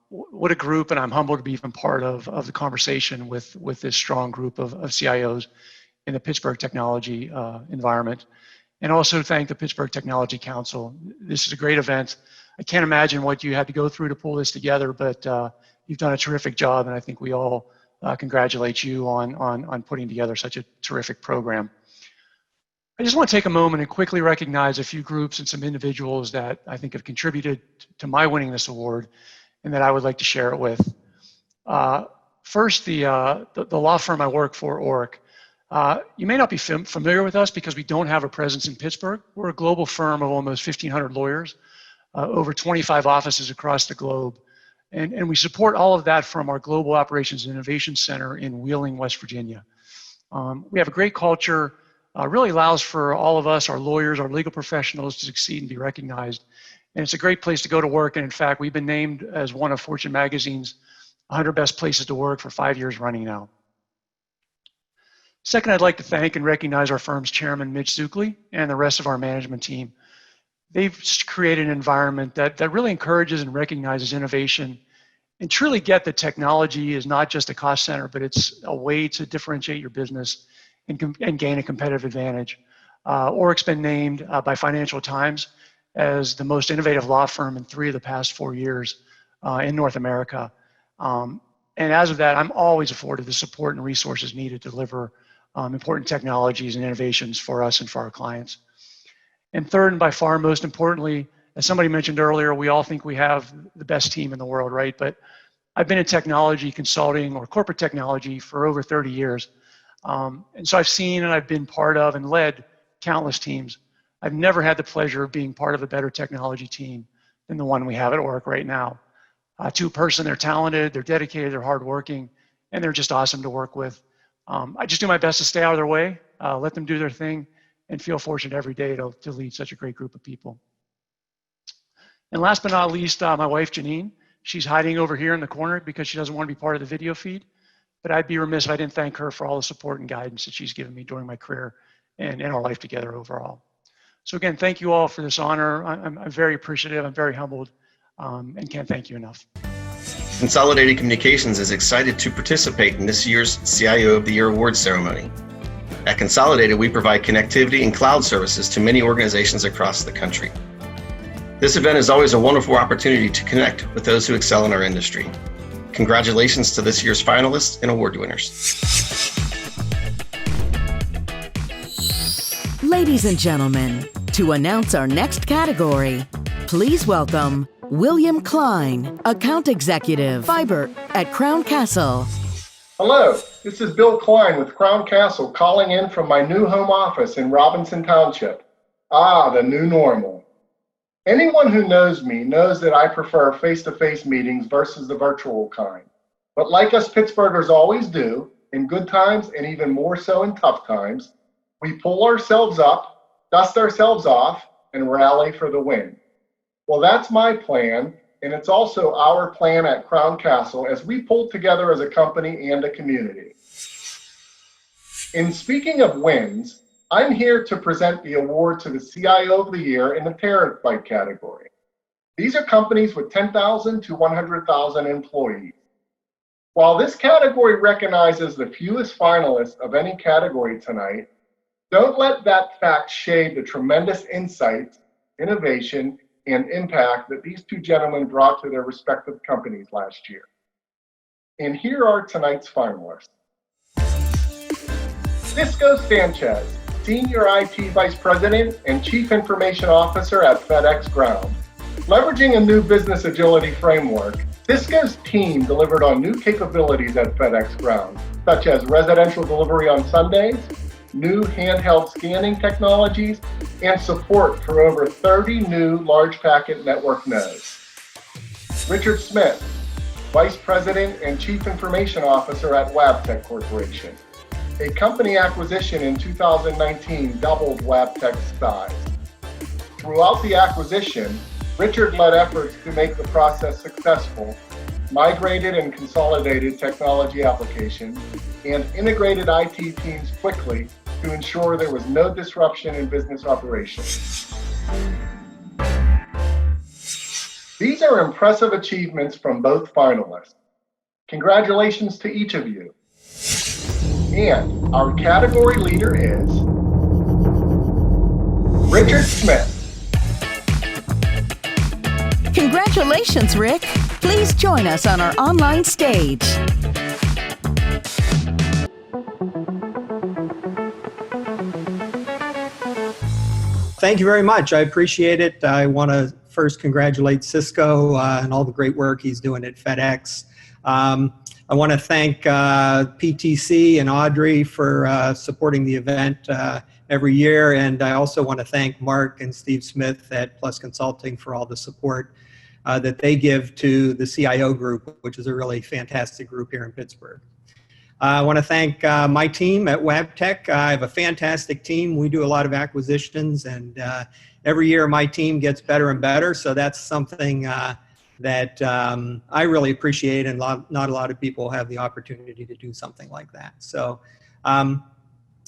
What a group, and I'm humbled to be even part of the conversation with this strong group of CIOs in the Pittsburgh technology environment. And also thank the Pittsburgh Technology Council. This is a great event. I can't imagine what you had to go through to pull this together, but you've done a terrific job, and I think we all congratulate you on putting together such a terrific program. I just want to take a moment and quickly recognize a few groups and some individuals that I think have contributed to my winning this award and that I would like to share it with. First, the law firm I work for, Orrick. You may not be familiar with us because we don't have a presence in Pittsburgh. We're a global firm of almost 1,500 lawyers, over 25 offices across the globe. And we support all of that from our Global Operations and Innovation Center in Wheeling, West Virginia. We have a great culture, really allows for all of us, our lawyers, our legal professionals to succeed and be recognized. And it's a great place to go to work. And in fact, we've been named as one of Fortune Magazine's 100 best places to work for 5 years running now. Second, I'd like to thank and recognize our firm's chairman, Mitch Zuckley, and the rest of our management team. They've created an environment that really encourages and recognizes innovation and truly get that technology is not just a cost center, but it's a way to differentiate your business and gain a competitive advantage. Orrick's been named by Financial Times as the most innovative law firm in 3 of the past 4 years in North America. And as of that, I'm always afforded the support and resources needed to deliver important technologies and innovations for us and for our clients. And third, and by far most importantly, as somebody mentioned earlier, we all think we have the best team in the world, right? But I've been in technology consulting or corporate technology for over 30 years. And so I've seen and I've been part of and led countless teams. I've never had the pleasure of being part of a better technology team than the one we have at Orrick right now. Two-person, they're talented, they're dedicated, they're hardworking, and they're just awesome to work with. I just do my best to stay out of their way, let them do their thing, and feel fortunate every day to lead such a great group of people. And last but not least, my wife, Janine. She's hiding over here in the corner because she doesn't want to be part of the video feed. But I'd be remiss if I didn't thank her for all the support and guidance that she's given me during my career and in our life together overall. So again, thank you all for this honor. I'm very appreciative. I'm very humbled and can't thank you enough. Consolidated Communications is excited to participate in this year's CIO of the Year Award ceremony. At Consolidated, we provide connectivity and cloud services to many organizations across the country. This event is always a wonderful opportunity to connect with those who excel in our industry. Congratulations to this year's finalists and award winners. Ladies and gentlemen, to announce our next category, please welcome William Klein, Account Executive, Fiber at Crown Castle. Hello, this is Bill Klein with Crown Castle calling in from my new home office in Robinson Township. The new normal. Anyone who knows me knows that I prefer face-to-face meetings versus the virtual kind. But like us Pittsburghers always do, in good times and even more so in tough times, we pull ourselves up, dust ourselves off, and rally for the win. Well, that's my plan, and it's also our plan at Crown Castle as we pull together as a company and a community. And speaking of wins, I'm here to present the award to the CIO of the Year in the terabyte category. These are companies with 10,000 to 100,000 employees. While this category recognizes the fewest finalists of any category tonight, don't let that fact shade the tremendous insights, innovation, and impact that these two gentlemen brought to their respective companies last year. And here are tonight's finalists. Cisco Sanchez, Senior IT Vice President and Chief Information Officer at FedEx Ground. Leveraging a new business agility framework, Cisco's team delivered on new capabilities at FedEx Ground, such as residential delivery on Sundays, new handheld scanning technologies, and support for over 30 new large packet network nodes. Richard Smith, Vice President and Chief Information Officer at Wabtec Corporation. A company acquisition in 2019 doubled Wabtec's size. Throughout the acquisition, Richard led efforts to make the process successful, migrated and consolidated technology applications, and integrated IT teams quickly to ensure there was no disruption in business operations. These are impressive achievements from both finalists. Congratulations to each of you. And our category leader is Richard Smith. Congratulations, Rick. Please join us on our online stage. Thank you very much. I appreciate it. I want to first congratulate Cisco and all the great work he's doing at FedEx. I want to thank PTC and Audrey for supporting the event every year. And I also want to thank Mark and Steve Smith at Plus Consulting for all the support that they give to the CIO group, which is a really fantastic group here in Pittsburgh. I want to thank my team at Wabtec. I have a fantastic team. We do a lot of acquisitions, and every year my team gets better and better. So that's something that I really appreciate, and not a lot of people have the opportunity to do something like that. So I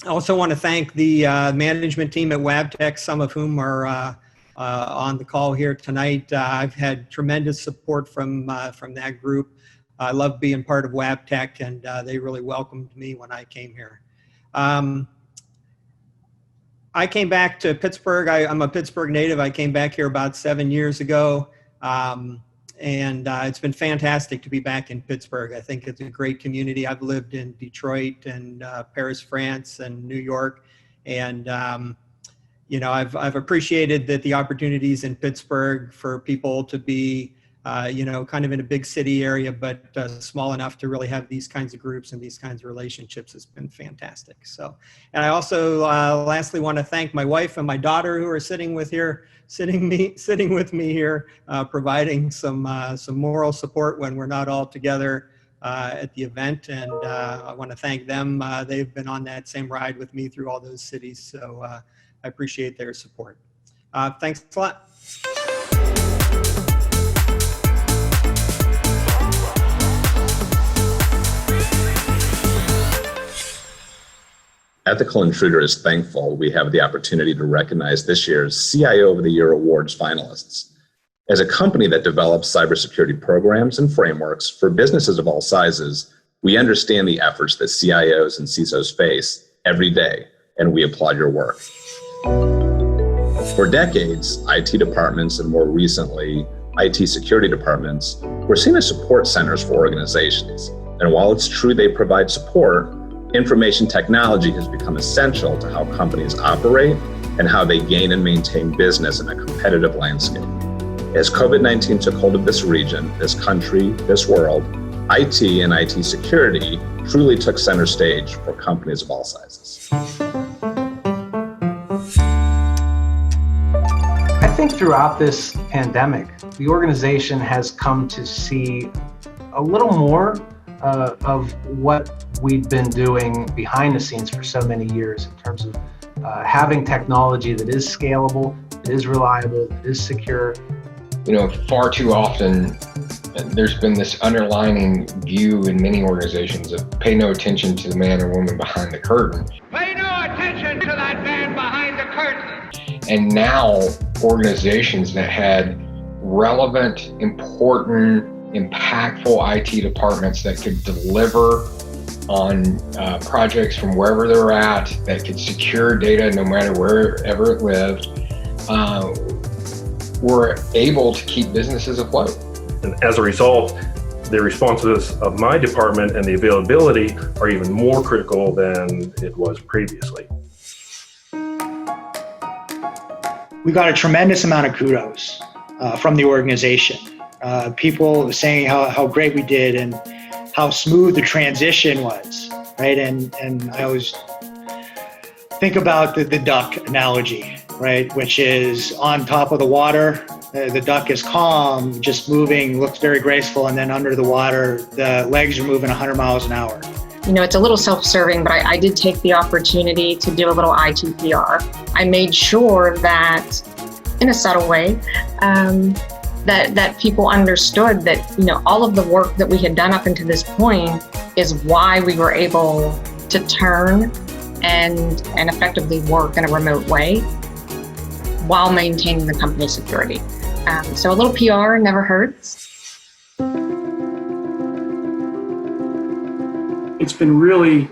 also want to thank the management team at Wabtec, some of whom are on the call here tonight. I've had tremendous support from that group. I love being part of Wabtec, and they really welcomed me when I came here. I came back to Pittsburgh. I'm a Pittsburgh native. I came back here about 7 years ago. And it's been fantastic to be back in Pittsburgh. I think it's a great community. I've lived in Detroit and Paris, France, and New York. And, you know, I've appreciated that the opportunities in Pittsburgh for people to be, you know, kind of in a big city area, but small enough to really have these kinds of groups and these kinds of relationships has been fantastic. So, and I also lastly want to thank my wife and my daughter who are sitting with me here, providing some moral support when we're not all together at the event. And I want to thank them. They've been on that same ride with me through all those cities. So I appreciate their support. Thanks a lot. Ethical Intruder is thankful we have the opportunity to recognize this year's CIO of the Year Awards finalists. As a company that develops cybersecurity programs and frameworks for businesses of all sizes, we understand the efforts that CIOs and CISOs face every day, and we applaud your work. For decades, IT departments and more recently, IT security departments were seen as support centers for organizations. And while it's true they provide support, information technology has become essential to how companies operate and how they gain and maintain business in a competitive landscape. As COVID-19 took hold of this region, this country, this world, IT and IT security truly took center stage for companies of all sizes. I think throughout this pandemic, the organization has come to see a little more of what we've been doing behind the scenes for so many years in terms of having technology that is scalable, that is reliable, that is secure. You know, far too often there's been this underlining view in many organizations of pay no attention to the man or woman behind the curtain. Pay no attention to that man behind the curtain. And now organizations that had relevant, important, impactful IT departments that could deliver on projects from wherever they're at, that could secure data no matter wherever it lived, were able to keep businesses afloat. And as a result, the responsiveness of my department and the availability are even more critical than it was previously. We got a tremendous amount of kudos from the organization. People saying how great we did and how smooth the transition was, right? And I always think about the duck analogy, right? Which is on top of the water, the duck is calm, just moving, looks very graceful, and then under the water, the legs are moving 100 miles an hour. You know, it's a little self-serving, but I did take the opportunity to do a little IT PR. I made sure that, in a subtle way, that people understood that, you know, all of the work that we had done up until this point is why we were able to turn and effectively work in a remote way while maintaining the company security. So a little PR never hurts. It's been really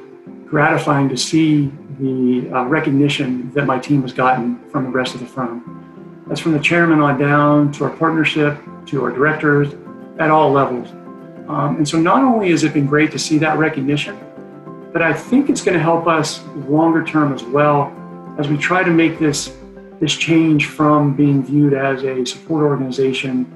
gratifying to see the recognition that my team has gotten from the rest of the firm. That's from the chairman on down to our partnership, to our directors, at all levels. And so not only has it been great to see that recognition, but I think it's going to help us longer term as well as we try to make this change from being viewed as a support organization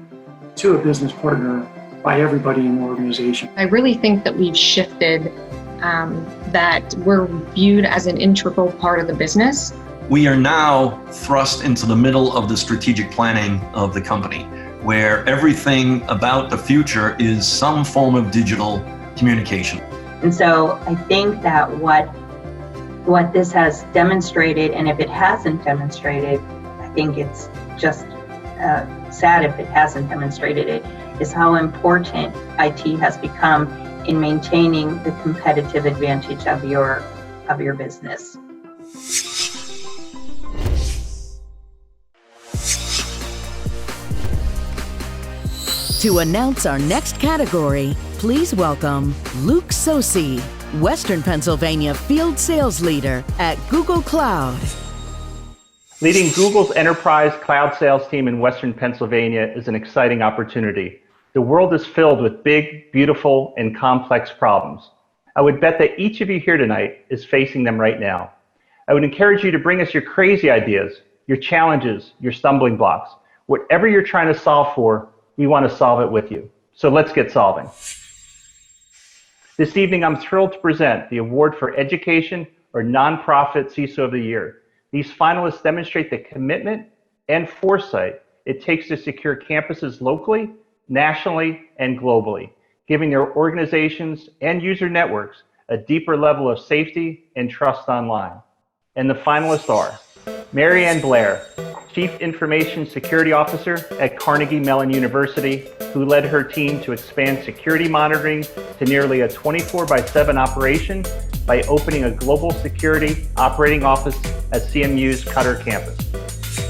to a business partner by everybody in the organization. I really think that we've shifted, that we're viewed as an integral part of the business. We are now thrust into the middle of the strategic planning of the company, where everything about the future is some form of digital communication. And so I think that what this has demonstrated, and if it hasn't demonstrated, I think it's just sad if it hasn't demonstrated it, is how important IT has become in maintaining the competitive advantage of your business. To announce our next category, please welcome Luke Sosi, Western Pennsylvania Field Sales Leader at Google Cloud. Leading Google's enterprise cloud sales team in Western Pennsylvania is an exciting opportunity. The world is filled with big, beautiful, and complex problems. I would bet that each of you here tonight is facing them right now. I would encourage you to bring us your crazy ideas, your challenges, your stumbling blocks. Whatever you're trying to solve for, we want to solve it with you. So let's get solving. This evening, I'm thrilled to present the Award for Education or Nonprofit CISO of the Year. These finalists demonstrate the commitment and foresight it takes to secure campuses locally, nationally, and globally, giving their organizations and user networks a deeper level of safety and trust online. And the finalists are Mary Ann Blair, Chief Information Security Officer at Carnegie Mellon University, who led her team to expand security monitoring to nearly a 24/7 operation by opening a global security operating office at CMU's Cutter campus.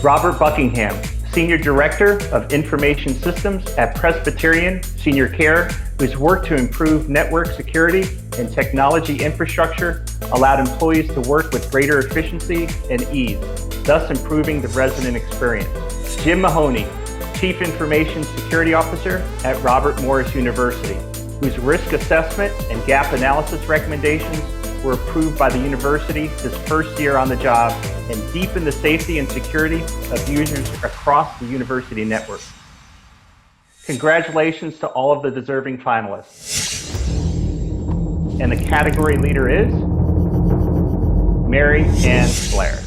Robert Buckingham, Senior Director of Information Systems at Presbyterian Senior Care, whose work to improve network security and technology infrastructure allowed employees to work with greater efficiency and ease, thus improving the resident experience. Jim Mahoney, Chief Information Security Officer at Robert Morris University, whose risk assessment and gap analysis recommendations were approved by the university his first year on the job and deepened the safety and security of users across the university network. Congratulations to all of the deserving finalists. And the category leader is Mary Ann Blair.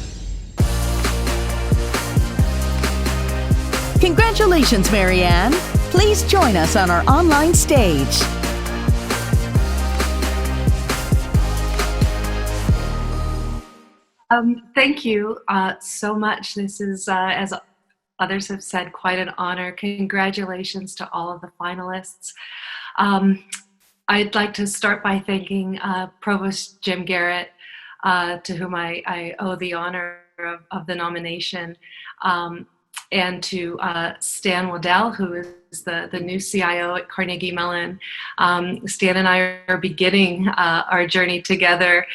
Congratulations, Mary Ann. Please join us on our online stage. Thank you so much. This is, as others have said, quite an honor. Congratulations to all of the finalists. I'd like to start by thanking Provost Jim Garrett, to whom I owe the honor of the nomination, and to Stan Waddell, who is the new CIO at Carnegie Mellon. Stan and I are beginning our journey together.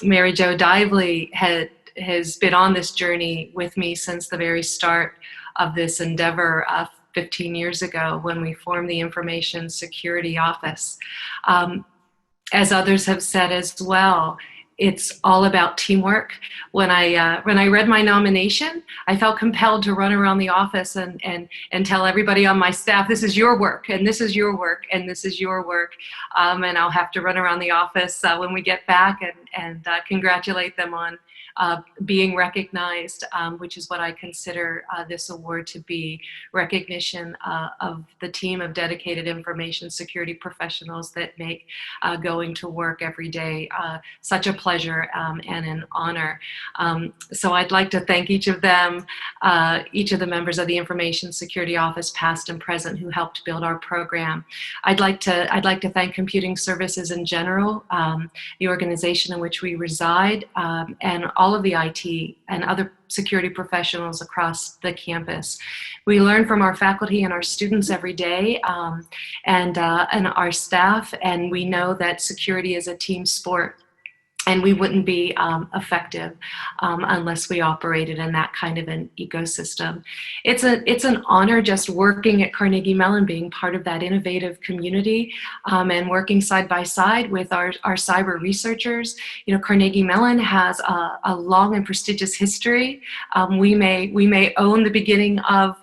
Mary Jo Dively has been on this journey with me since the very start of this endeavor 15 years ago when we formed the Information Security Office. As others have said as well, it's all about teamwork. When I read my nomination, I felt compelled to run around the office and tell everybody on my staff, this is your work, and this is your work, and this is your work. And I'll have to run around the office when we get back and congratulate them on being recognized, which is what I consider this award to be, recognition of the team of dedicated information security professionals that make going to work every day such a pleasure and an honor. So I'd like to thank each of them, each of the members of the Information Security Office, past and present, who helped build our program. I'd like to thank Computing Services in general, the organization in which we reside, and all of the IT and other security professionals across the campus. We learn from our faculty and our students every day, and our staff, and we know that security is a team sport. And we wouldn't be effective unless we operated in that kind of an ecosystem. It's an honor just working at Carnegie Mellon, being part of that innovative community, and working side by side with our cyber researchers. You know, Carnegie Mellon has a long and prestigious history. We may own the beginning of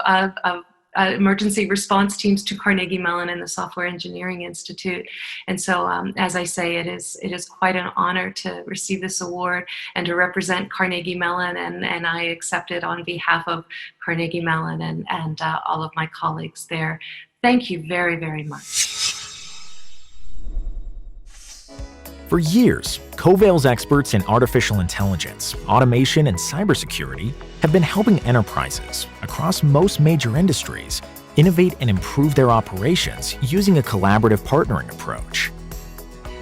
emergency response teams to Carnegie Mellon and the Software Engineering Institute. And so, as I say, it is quite an honor to receive this award and to represent Carnegie Mellon, and I accept it on behalf of Carnegie Mellon and all of my colleagues there. Thank you very, very much. For years, Coval's experts in artificial intelligence, automation, and cybersecurity have been helping enterprises across most major industries innovate and improve their operations using a collaborative partnering approach.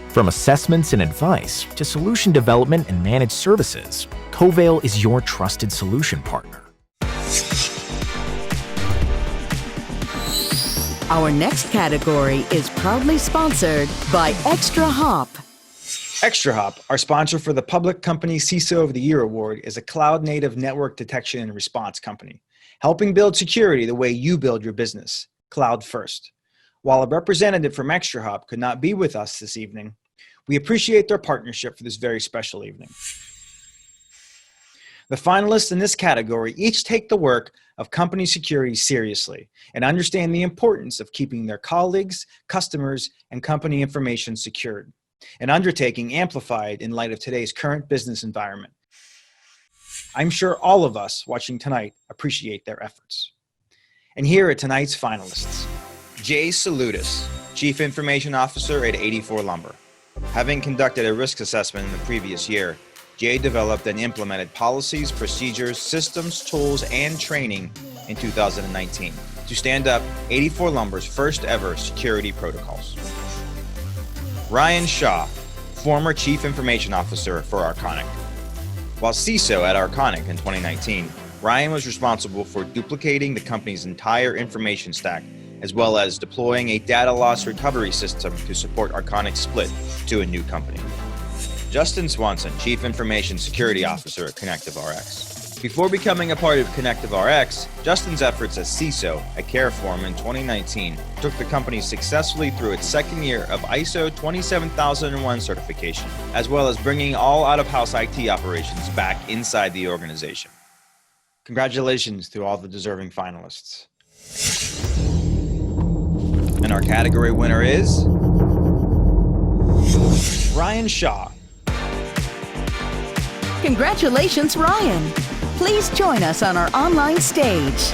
From assessments and advice to solution development and managed services, Coval is your trusted solution partner. Our next category is proudly sponsored by Extra Hop. Extra Hop, our sponsor for the Public Company CISO of the Year Award, is a cloud-native network detection and response company, helping build security the way you build your business, cloud first. While a representative from Extra Hop could not be with us this evening, we appreciate their partnership for this very special evening. The finalists in this category each take the work of company security seriously and understand the importance of keeping their colleagues, customers, and company information secured, an undertaking amplified in light of today's current business environment. I'm sure all of us watching tonight appreciate their efforts. And here are tonight's finalists. Jay Salutis, Chief Information Officer at 84 Lumber. Having conducted a risk assessment in the previous year, Jay developed and implemented policies, procedures, systems, tools, and training in 2019 to stand up 84 Lumber's first ever security protocols. Ryan Shaw, former Chief Information Officer for Arconic. While CISO at Arconic in 2019, Ryan was responsible for duplicating the company's entire information stack, as well as deploying a data loss recovery system to support Arconic's split to a new company. Justin Swanson, Chief Information Security Officer at ConnectiveRx. Before becoming a part of ConnectiveRx, Justin's efforts as CISO at Careform in 2019 took the company successfully through its second year of ISO 27001 certification, as well as bringing all out-of-house IT operations back inside the organization. Congratulations to all the deserving finalists. And our category winner is Ryan Shaw. Congratulations, Ryan. Please join us on our online stage.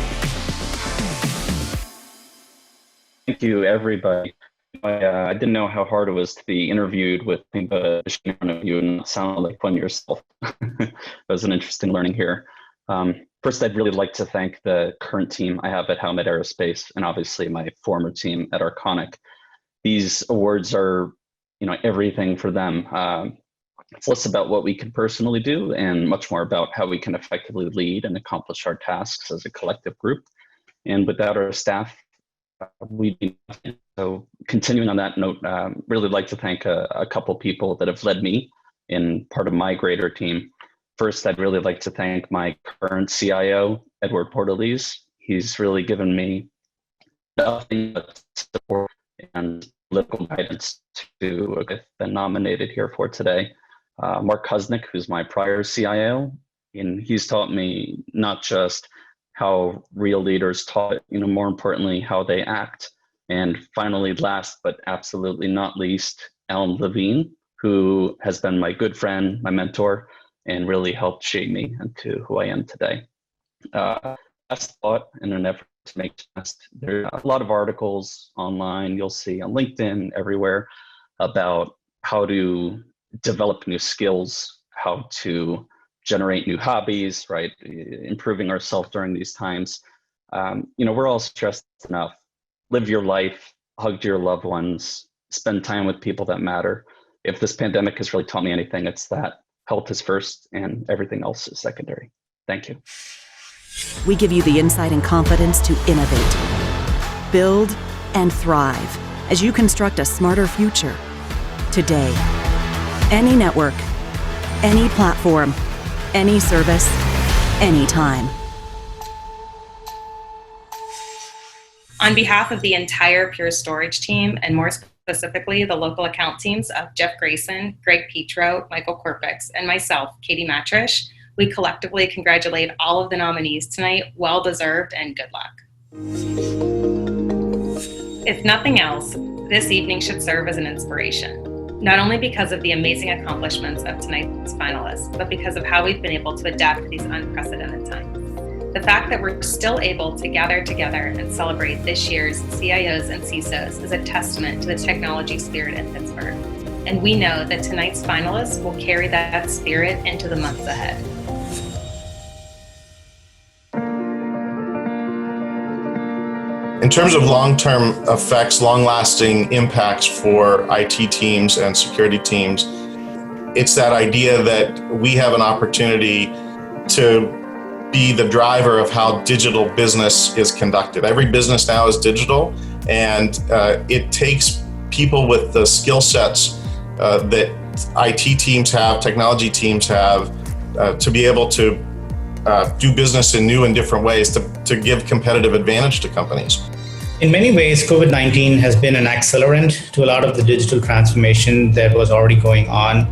Thank you, everybody. I didn't know how hard it was to be interviewed with the machine in front of you and not sound like one yourself. It was an interesting learning here. First, I'd really like to thank the current team I have at Howmet Aerospace, and obviously my former team at Arconic. These awards are, everything for them. It's less about what we can personally do and much more about how we can effectively lead and accomplish our tasks as a collective group. And without our staff, we'd be nothing. So continuing on that note, really like to thank a couple people that have led me in part of my greater team. First, I'd really like to thank my current CIO, Edward Portalese. He's really given me nothing but support and political guidance to get been nominated here for today. Mark Kuznick, who's my prior CIO, and he's taught me not just how real leaders taught, more importantly, how they act. And finally, last but absolutely not least, Alan Levine, who has been my good friend, my mentor, and really helped shape me into who I am today. Last thought, in an effort to make best, there are a lot of articles online, you'll see on LinkedIn, everywhere, about how to develop new skills, how to generate new hobbies, right? Improving ourselves during these times. We're all stressed enough. Live your life, hug your loved ones, spend time with people that matter. If this pandemic has really taught me anything, it's that health is first and everything else is secondary. Thank you. We give you the insight and confidence to innovate, build, and thrive as you construct a smarter future. Today, any network, any platform, any service, anytime. On behalf of the entire Pure Storage team, and more specifically the local account teams of Jeff Grayson, Greg Petro, Michael Korpix, and myself, Katie Matrish, we collectively congratulate all of the nominees tonight. Well deserved and good luck. If nothing else, this evening should serve as an inspiration, not only because of the amazing accomplishments of tonight's finalists, but because of how we've been able to adapt to these unprecedented times. The fact that we're still able to gather together and celebrate this year's CIOs and CISOs is a testament to the technology spirit in Pittsburgh. And we know that tonight's finalists will carry that spirit into the months ahead. In terms of long-term effects, long-lasting impacts for IT teams and security teams, it's that idea that we have an opportunity to be the driver of how digital business is conducted. Every business now is digital, and it takes people with the skill sets that IT teams have, technology teams have, to be able to do business in new and different ways to give competitive advantage to companies. In many ways, COVID-19 has been an accelerant to a lot of the digital transformation that was already going on.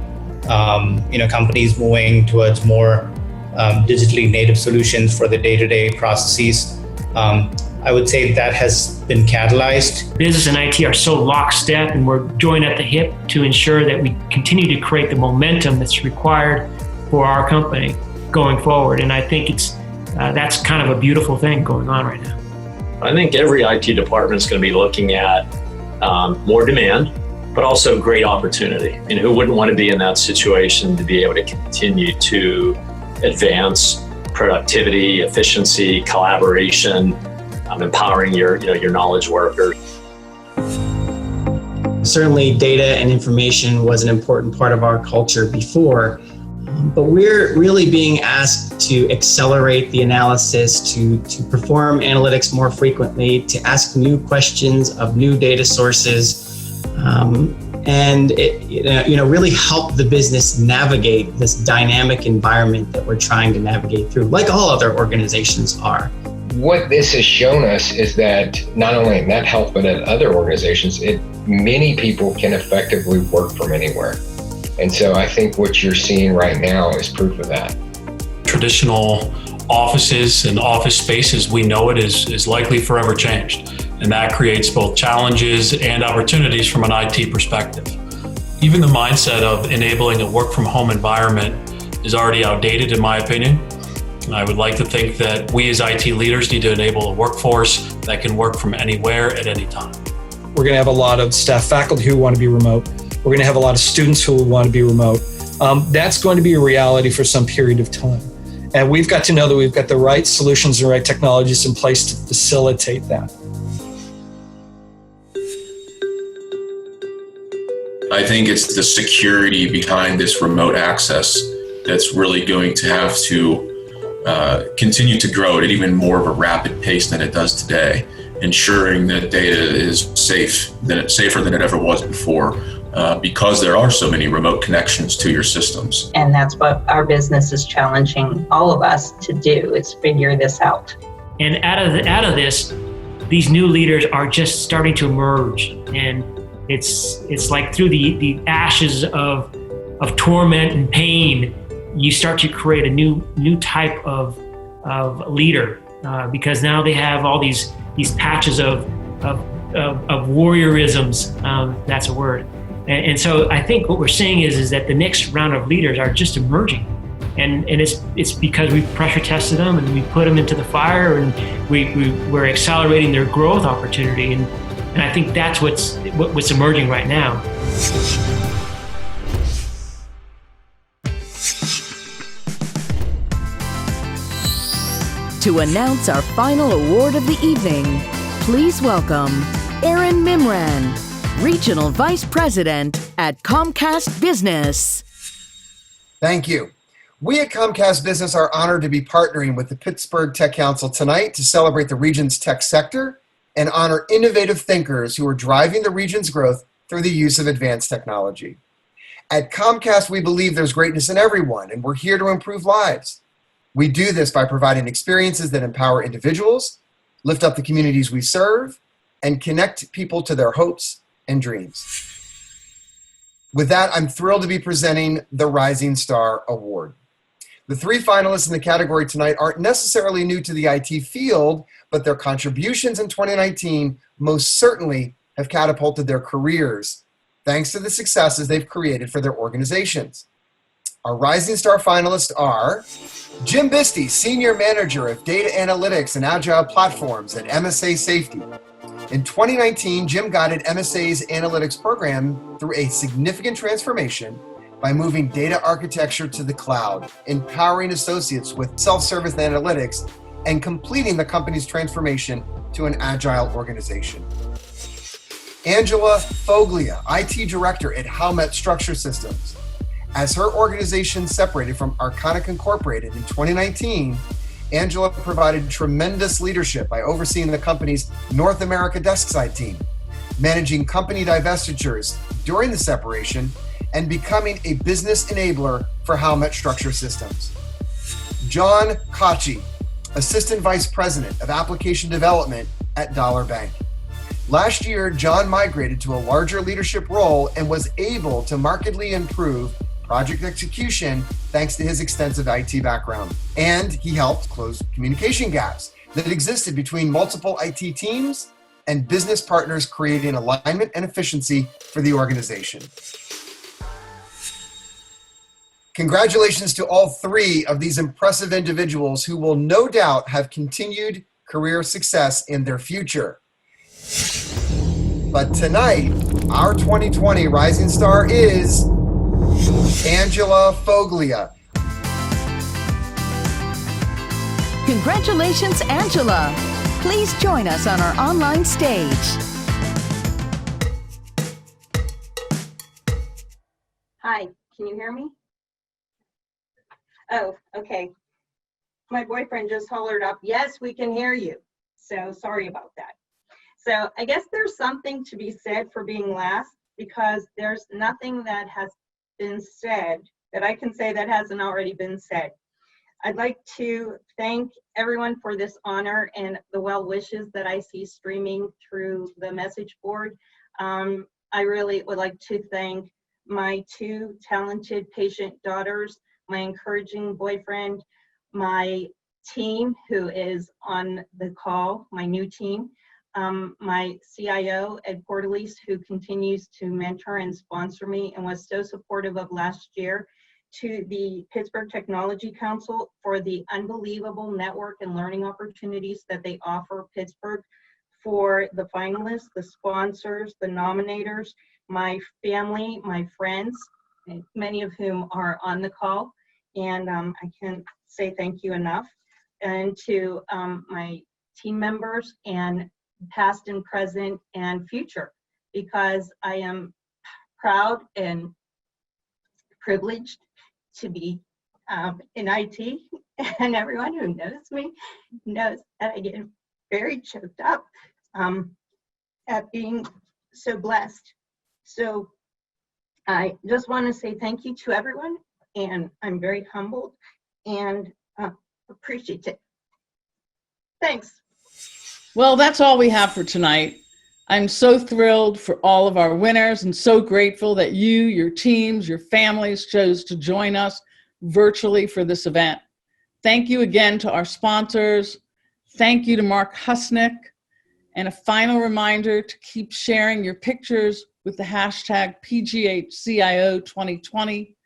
Companies moving towards more digitally native solutions for the day-to-day processes. I would say that has been catalyzed. Business and IT are so lockstep, and we're joined at the hip to ensure that we continue to create the momentum that's required for our company going forward. And I think that's kind of a beautiful thing going on right now. I think every IT department is going to be looking at more demand, but also great opportunity. Who wouldn't want to be in that situation to be able to continue to advance productivity, efficiency, collaboration, empowering your knowledge workers. Certainly data and information was an important part of our culture before, but we're really being asked to accelerate the analysis, to perform analytics more frequently, to ask new questions of new data sources, and really help the business navigate this dynamic environment that we're trying to navigate through, like all other organizations are. What this has shown us is that not only in NetHealth, but at other organizations, many people can effectively work from anywhere. And so I think what you're seeing right now is proof of that. Traditional offices and office spaces, we know it is likely forever changed. And that creates both challenges and opportunities from an IT perspective. Even the mindset of enabling a work from home environment is already outdated, in my opinion. I would like to think that we as IT leaders need to enable a workforce that can work from anywhere at any time. We're going to have a lot of staff faculty who want to be remote. We're going to have a lot of students who want to be remote. That's going to be a reality for some period of time. And we've got to know that we've got the right solutions and right technologies in place to facilitate that. I think it's the security behind this remote access that's really going to have to continue to grow at even more of a rapid pace than it does today, ensuring that data is safer than it ever was before, because there are so many remote connections to your systems. And that's what our business is challenging all of us to do, is figure this out. And out of this, these new leaders are just starting to emerge, and it's like through the ashes of torment and pain, you start to create a new type of leader, because now they have all these patches of warriorisms. That's a word. And so I think what we're seeing is that the next round of leaders are just emerging, and it's because we pressure tested them and we put them into the fire, and we're accelerating their growth opportunity, and I think that's what's emerging right now. To announce our final award of the evening, please welcome Aaron Mimran, Regional Vice President at Comcast Business. Thank you. We at Comcast Business are honored to be partnering with the Pittsburgh Tech Council tonight to celebrate the region's tech sector and honor innovative thinkers who are driving the region's growth through the use of advanced technology. At Comcast, we believe there's greatness in everyone, and we're here to improve lives. We do this by providing experiences that empower individuals, lift up the communities we serve, and connect people to their hopes and dreams. With that, I'm thrilled to be presenting the Rising Star Award. The 3 finalists in the category tonight aren't necessarily new to the IT field, but their contributions in 2019 most certainly have catapulted their careers, thanks to the successes they've created for their organizations. Our Rising Star finalists are Jim Bisty, Senior Manager of Data Analytics and Agile Platforms at MSA Safety. In 2019, Jim guided MSA's analytics program through a significant transformation by moving data architecture to the cloud, empowering associates with self-service analytics, and completing the company's transformation to an agile organization. Angela Foglia, IT Director at Howmet Structure Systems. As her organization separated from Arconic Incorporated in 2019, Angela provided tremendous leadership by overseeing the company's North America desk side team, managing company divestitures during the separation, and becoming a business enabler for Howmet Structure Systems. John Kochi, Assistant Vice President of Application Development at Dollar Bank. Last year, John migrated to a larger leadership role and was able to markedly improve project execution thanks to his extensive IT background. And he helped close communication gaps that existed between multiple IT teams and business partners, creating alignment and efficiency for the organization. Congratulations to all 3 of these impressive individuals who will no doubt have continued career success in their future. But tonight, our 2020 Rising Star is Angela Foglia. Congratulations, Angela. Please join us on our online stage. Hi, can you hear me? Oh, okay. My boyfriend just hollered up, yes, we can hear you. So sorry about that. So I guess there's something to be said for being last, because there's nothing that has been said that I can say that hasn't already been said. I'd like to thank everyone for this honor and the well wishes that I see streaming through the message board. I really would like to thank my 2 talented patient daughters, my encouraging boyfriend, my team who is on the call, my new team, my CIO, Ed Portalese, who continues to mentor and sponsor me and was so supportive of last year, to the Pittsburgh Technology Council for the unbelievable network and learning opportunities that they offer Pittsburgh, for the finalists, the sponsors, the nominators, my family, my friends, many of whom are on the call, and I can't say thank you enough. And to my team members, and past and present and future, because I am proud and privileged to be in IT, and everyone who knows me knows that I get very choked up at being so blessed. So I just want to say thank you to everyone, and I'm very humbled and appreciative. Thanks. Well, that's all we have for tonight. I'm so thrilled for all of our winners and so grateful that you, your teams, your families chose to join us virtually for this event. Thank you again to our sponsors. Thank you to Mark Husnick. And a final reminder to keep sharing your pictures with the hashtag PGHCIO 2020.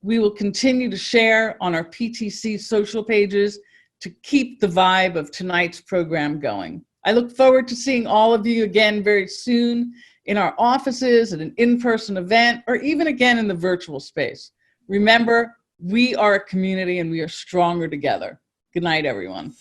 We will continue to share on our PTC social pages to keep the vibe of tonight's program going. I look forward to seeing all of you again very soon in our offices, at an in-person event, or even again in the virtual space. Remember, we are a community and we are stronger together. Good night, everyone.